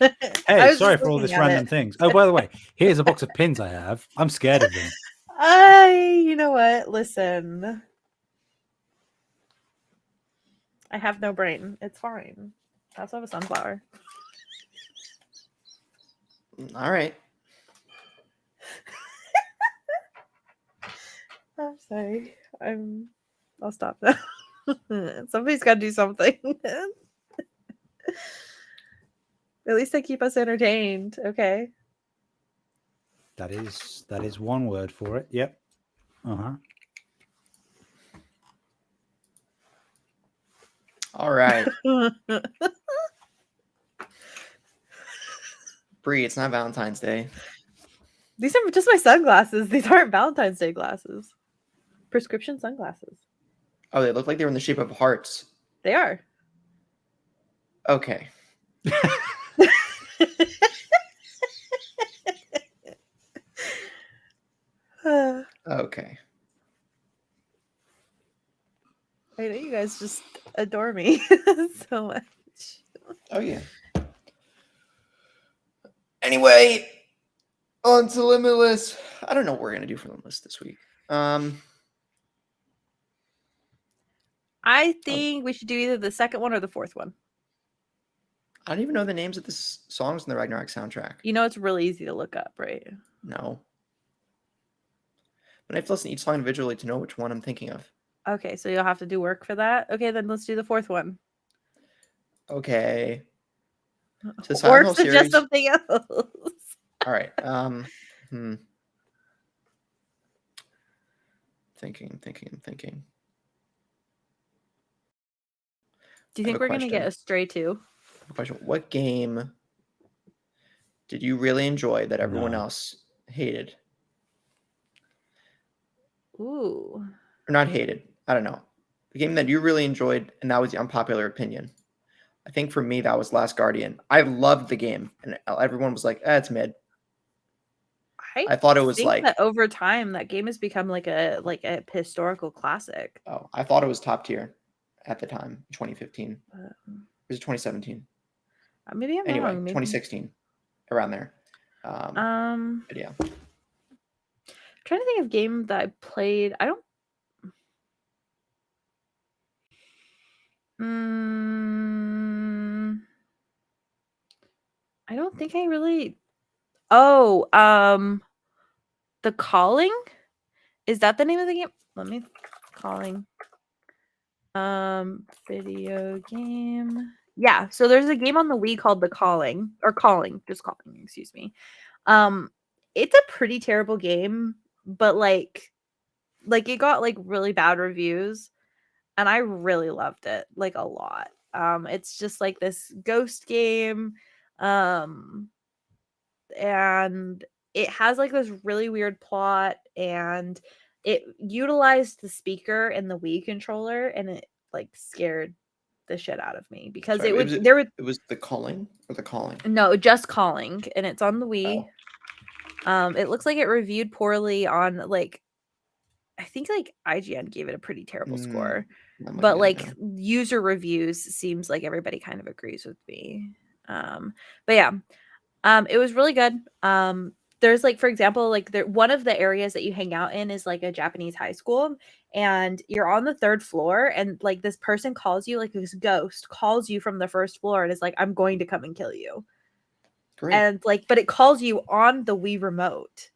hey, sorry for all this random things. Oh, by the way, here's a box of pins I have. I'm scared of them. You know what? Listen. I have no brain. It's fine. I also have a sunflower. All right. I'm sorry. I'll stop now. Somebody's got to do something. At least they keep us entertained. Okay. That is one word for it. Yep. Uh-huh. All right. Bree, it's not Valentine's Day. These are just my sunglasses. These aren't Valentine's Day glasses. Prescription sunglasses. Oh, they look like they were in the shape of hearts. They are. Okay. Okay. I know you guys just adore me so much. Oh, yeah. Anyway, on to Limitless. I don't know what we're going to do for Limitless this week. I think we should do either the second one or the fourth one. I don't even know the names of the songs in the Ragnarok soundtrack. You know, it's really easy to look up, right? No. But I have to listen to each song individually to know which one I'm thinking of. Okay, so you'll have to do work for that. Okay, then let's do the fourth one. Okay. So or suggest something else. All right. Thinking. Do you think we're going to get Astray too? Question. What game did you really enjoy that everyone else hated? Ooh. Or not hated. I don't know. The game that you really enjoyed, and that was the unpopular opinion. I think for me, that was Last Guardian. I loved the game, and everyone was like, it's mid. I thought it was like that over time that game has become like a historical classic. Oh, I thought it was top tier at the time, 2015. Was it 2017? Maybe I'm anyway, wrong. Maybe 2016, around there. But yeah. I'm trying to think of game that I played. I don't. I don't think I really. Oh, The Calling? Is that the name of the game? Let me Calling. Video game. Yeah, so there's a game on the Wii called The Calling, or just Calling, excuse me. It's a pretty terrible game, but like it got like really bad reviews, and I really loved it, like a lot. It's just like this ghost game. And it has like this really weird plot, and it utilized the speaker and the Wii controller, and it like scared the shit out of me because Sorry, it was The Calling or The Calling? No, just Calling, and it's on the Wii. It looks like it reviewed poorly on like I think like IGN gave it a pretty terrible score, but like user reviews seems like everybody kind of agrees with me. But yeah. It was really good. There's like, for example, like one of the areas that you hang out in is like a Japanese high school, and you're on the 3rd floor, and like this person calls you, like this ghost calls you from the 1st floor and is like, I'm going to come and kill you. Great. And like, but it calls you on the Wii remote,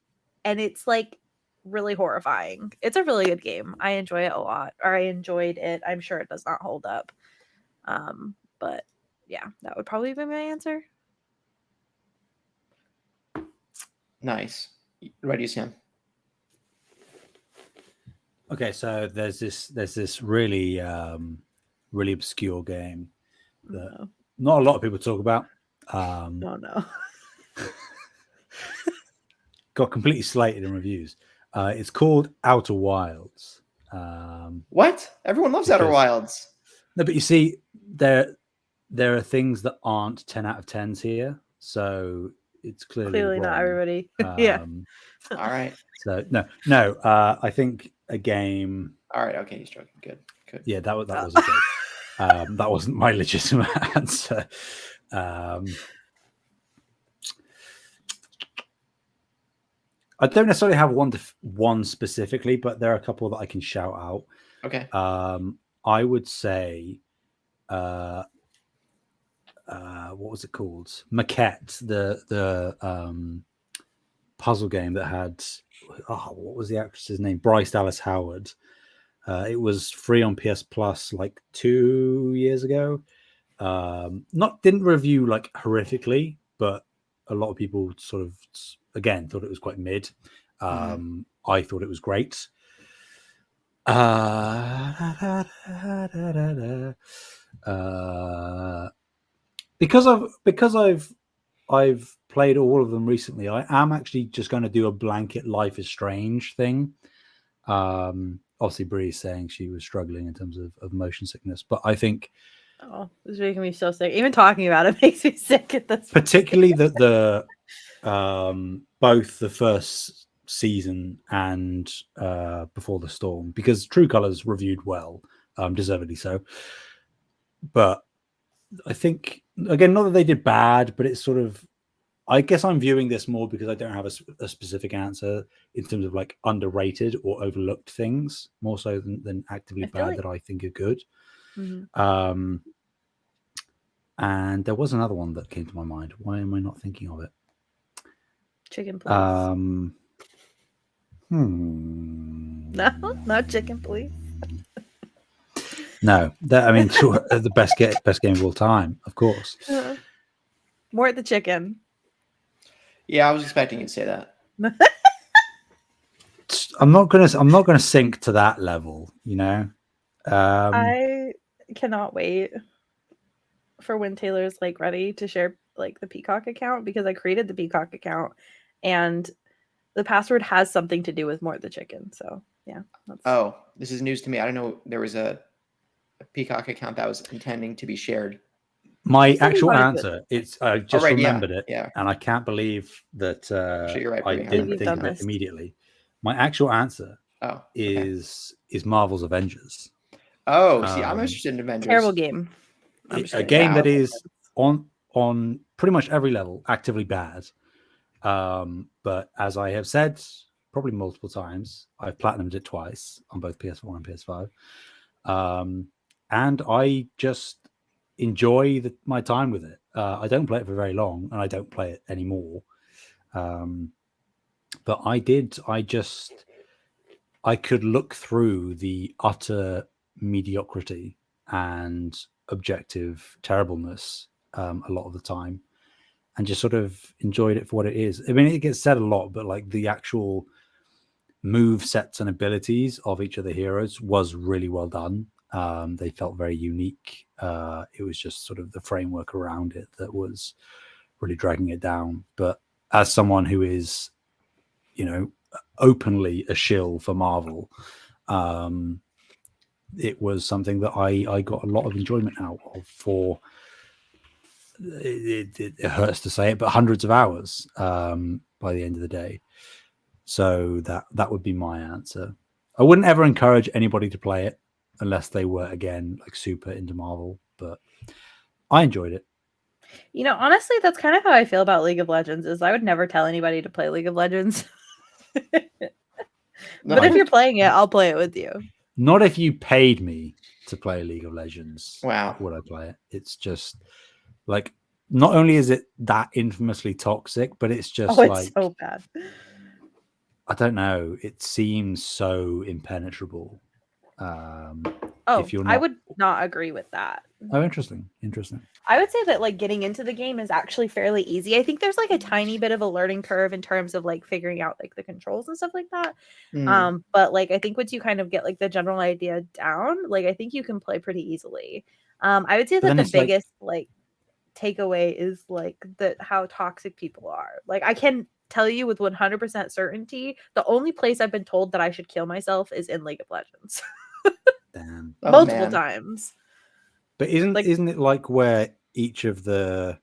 and it's like really horrifying. It's a really good game. I enjoy it a lot, or I enjoyed it. I'm sure it does not hold up. But yeah, that would probably be my answer. Nice. Ready, Sam? Okay, so there's this really really obscure game that not a lot of people talk about. Oh no. Got completely slated in reviews. It's called Outer Wilds. What? Everyone loves Outer Wilds. No, but you see, there are things that aren't 10 out of 10s here, so it's clearly wrong. Not everybody. Yeah. All right. So no. I think a game. All right. Okay, he's joking. Good. Yeah, that was a joke. That wasn't my legitimate answer. I don't necessarily have one specifically, but there are a couple that I can shout out. Okay. I would say, what was it called? Maquette, the puzzle game that had, what was the actress's name? Bryce Dallas Howard. It was free on PS Plus like 2 years ago. Didn't review like horrifically, but a lot of people sort of again thought it was quite mid. I thought it was great. Because I've played all of them recently, I am actually just going to do a blanket Life is Strange thing. Obviously Bree is saying she was struggling in terms of motion sickness, but I think it's making me so sick. Even talking about it makes me sick at this point. Particularly the both the first season and Before the Storm, because True Colors reviewed well, deservedly so. But I think, again, not that they did bad, but it's sort of, I guess I'm viewing this more because I don't have a specific answer in terms of like underrated or overlooked things, more so than actively bad that I think are good. Mm-hmm. And there was another one that came to my mind. Why am I not thinking of it? Chicken Please. No, not Chicken Please. No, the best game of all time, of course. More at the chicken. Yeah, I was expecting you to say that. I'm not gonna sink to that level, you know. I cannot wait for when Taylor's like ready to share like the Peacock account, because I created the Peacock account and the password has something to do with More at the Chicken. So yeah. Oh, this is news to me. I don't know there was a Peacock account that was intending to be shared. My actual answer, I just remembered it, yeah, and I can't believe that sure, you're right, I didn't think of it immediately. My actual answer is Marvel's Avengers. Oh, see, I'm interested in Avengers. Terrible game. A game that is on pretty much every level actively bad. But as I have said probably multiple times, I've platinumed it twice on both PS4 and PS5. And I just enjoy my time with it. I don't play it for very long, and I don't play it anymore. But I could look through the utter mediocrity and objective terribleness a lot of the time, and just sort of enjoyed it for what it is. I mean, it gets said a lot, but like the actual move sets and abilities of each of the heroes was really well done. They felt very unique. It was just sort of the framework around it that was really dragging it down. But as someone who is, openly a shill for Marvel, it was something that I got a lot of enjoyment out of for, it hurts to say it, but hundreds of hours by the end of the day. So that would be my answer. I wouldn't ever encourage anybody to play it unless they were, again, like super into Marvel, but I enjoyed it. Honestly, that's kind of how I feel about League of Legends. Is I would never tell anybody to play League of Legends. But if you're playing it, I'll play it with you. Not if you paid me to play League of Legends. Wow. Would I play it? It's just like, not only is it that infamously toxic, but it's just it's so bad. I don't know. It seems so impenetrable. Oh, if you're not. I would not agree with that. Oh, interesting. I would say that like getting into the game is actually fairly easy. I think there's like a tiny bit of a learning curve in terms of like figuring out like the controls and stuff like that. But like I think once you kind of get like the general idea down, like I think you can play pretty easily. I would say that the biggest like takeaway is like that how toxic people are. Like I can tell you with 100% certainty, the only place I've been told that I should kill myself is in League of Legends. Damn. Multiple times. But isn't it like where each of the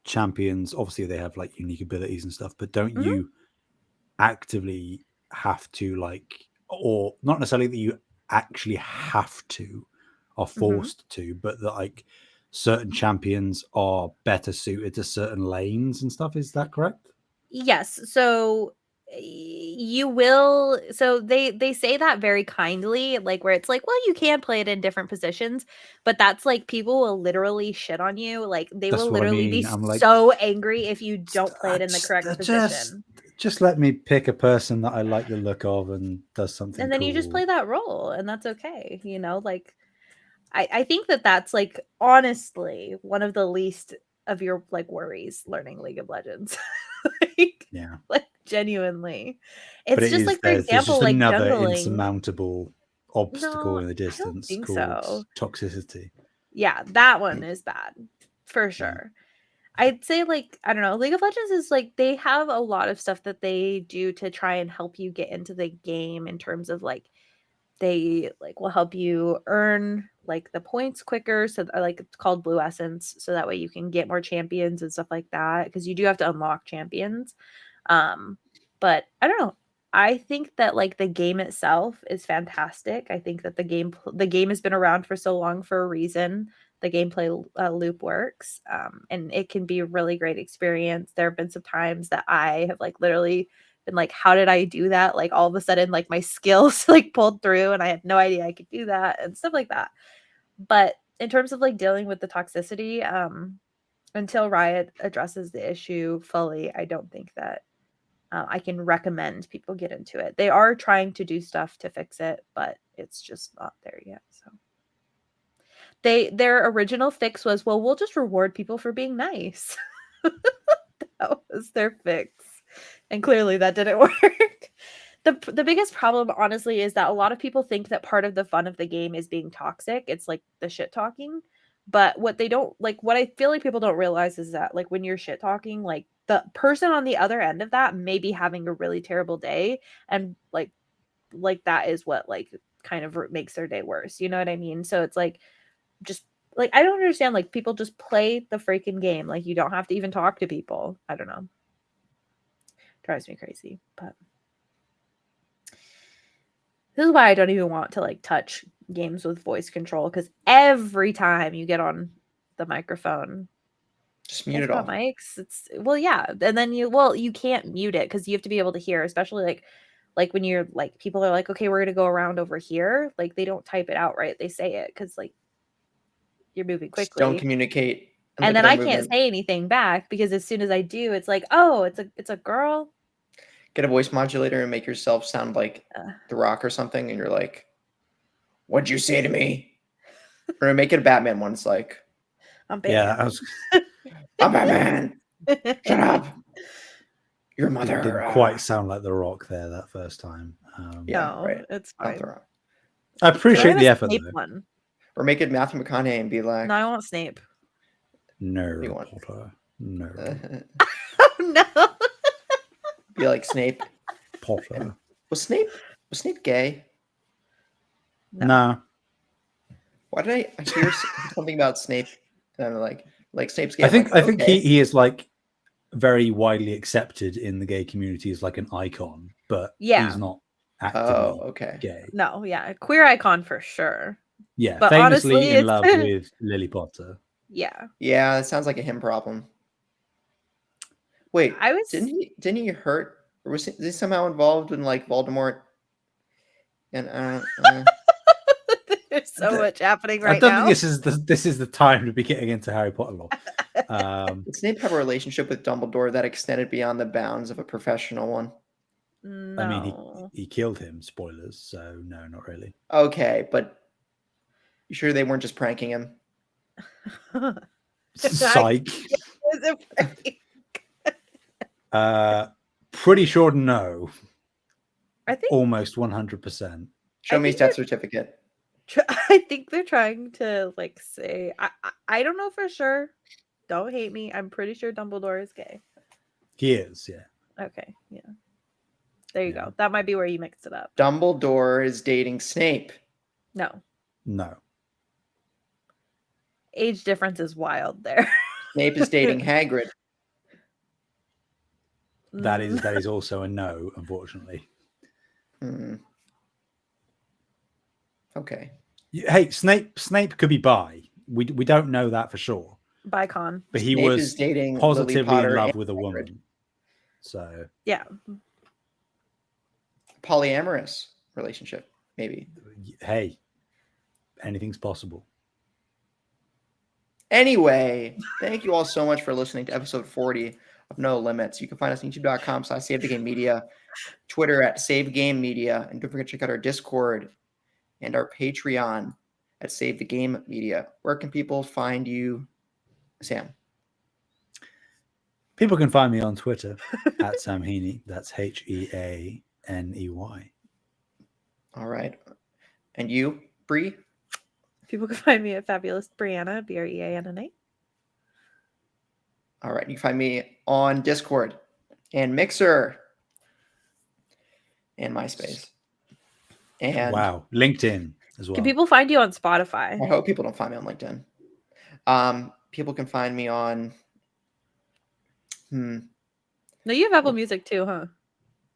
champions, obviously they have like unique abilities and stuff, but don't you actively have to like, or not necessarily that you actually have to, are forced to, but that like certain champions are better suited to certain lanes and stuff? Is that correct? Yes. So you will, so they say that very kindly, like where it's like, well, you can play it in different positions, but that's like people will literally shit on you. Like they That's will what I literally mean. be I'm like, so angry if you don't play it in the correct position. Just let me pick a person that I like the look of and does something And then cool. you just play that role and that's okay. You know, like I think that that's like honestly one of the least of your like worries learning League of Legends. Like genuinely. It's just like, for example, just like another jungling. insurmountable obstacle No, in the I don't distance think called so. toxicity. Yeah, that one is bad for sure. I'd say like, I don't know, League of Legends is like they have a lot of stuff that they do to try and help you get into the game in terms of like they like will help you earn like the points quicker, so like it's called blue essence, so that way you can get more champions and stuff like that, because you do have to unlock champions. But I don't know, I think that like the game itself is fantastic. I think that the game has been around for so long for a reason. The gameplay loop works, and it can be a really great experience. There have been some times that I have like literally been like, how did I do that? Like all of a sudden, like my skills like pulled through and I had no idea I could do that and stuff like that. But in terms of like dealing with the toxicity, until Riot addresses the issue fully, I don't think that I can recommend people get into it. They are trying to do stuff to fix it, but it's just not there yet. So their original fix was, well, we'll just reward people for being nice. That was their fix. And clearly that didn't work. The biggest problem, honestly, is that a lot of people think that part of the fun of the game is being toxic. It's like the shit talking. But what they don't like, what I feel like people don't realize is that like when you're shit talking, like the person on the other end of that may be having a really terrible day. And like that is what like kind of makes their day worse. You know what I mean? So it's like, just like, I don't understand. Like people just play the freaking game. Like you don't have to even talk to people. I don't know. Drives me crazy, but this is why I don't even want to like touch games with voice control, because every time you get on the microphone, just mute it all. Mics, it's well, yeah, and then you can't mute it because you have to be able to hear, especially like when you're like people are like, okay, we're gonna go around over here, like they don't type it out right, they say it because like you're moving quickly. Just don't communicate, and then I can't say anything back because as soon as I do, it's like, oh, it's a girl. Get a voice modulator and make yourself sound like The Rock or something, and you're like, "What'd you say to me?" Or make it a Batman one. It's like, I'm Batman. Yeah, I'm Batman. Shut up. Your mother didn't quite sound like The Rock there that first time. Yeah, right. It's fine. I appreciate the effort. One. Or make it Matthew McConaughey and be like, no, I want Snape. No, Potter. No. Oh, no. Be like Snape. Potter. And was Snape gay? No. Why did I hear something about Snape? And I'm like Snape's gay. I think he is like very widely accepted in the gay community as like an icon, but he's not actively gay. No, yeah, queer icon for sure. Yeah, but famously honestly, in love with Lily Potter. Yeah. Yeah, it sounds like a him problem. Wait, didn't he hurt, or was he somehow involved in like Voldemort? And there's so much happening right now. I don't think this is the time to be getting into Harry Potter lore. Did Snape have a relationship with Dumbledore that extended beyond the bounds of a professional one? No. I mean, he killed him. Spoilers. So no, not really. Okay, but You sure they weren't just pranking him? Psych. Was it prank? Pretty sure no. I think Almost 100%. Show me his death certificate. I think they're trying to like say I don't know for sure. Don't hate me. I'm pretty sure Dumbledore is gay. He is, yeah. Okay, yeah. There you Yeah. go. That might be where you mixed it up. Dumbledore is dating Snape. No. No. Age difference is wild there. Snape is dating Hagrid. That is also a no, unfortunately. Okay. Hey, Snape could be bi. We don't know that for sure. Bicon. But he Snape was is dating positively Lily Potter in love and with a Hagrid. woman. So Yeah. Polyamorous relationship, maybe. hey, anything's possible. Anyway, thank you all so much for listening to episode 40 of No Limits. You can find us on youtube.com/SaveTheGameMedia, Twitter at SaveGameMedia, and don't forget to check out our Discord and our Patreon at Save the Game Media. Where can people find you, Sam? People can find me on Twitter at Sam Heaney. That's Heaney. All right. And you, Bree? People can find me at Fabulous Brianna, Breanna. All right. You can find me on Discord and Mixer and MySpace. And wow, LinkedIn as well. Can people find you on Spotify? I hope people don't find me on LinkedIn. People can find me on. No, you have Apple Music too, huh?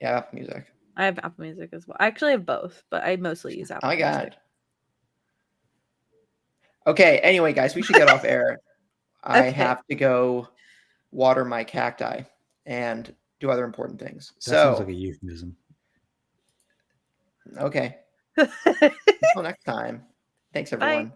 Yeah, Apple Music. I have Apple Music as well. I actually have both, but I mostly use Apple Music. God. Okay. Anyway, guys, we should get off air. I have to go water my cacti and do other important things. That sounds like a euphemism. Okay. Until next time. Thanks, everyone. Bye.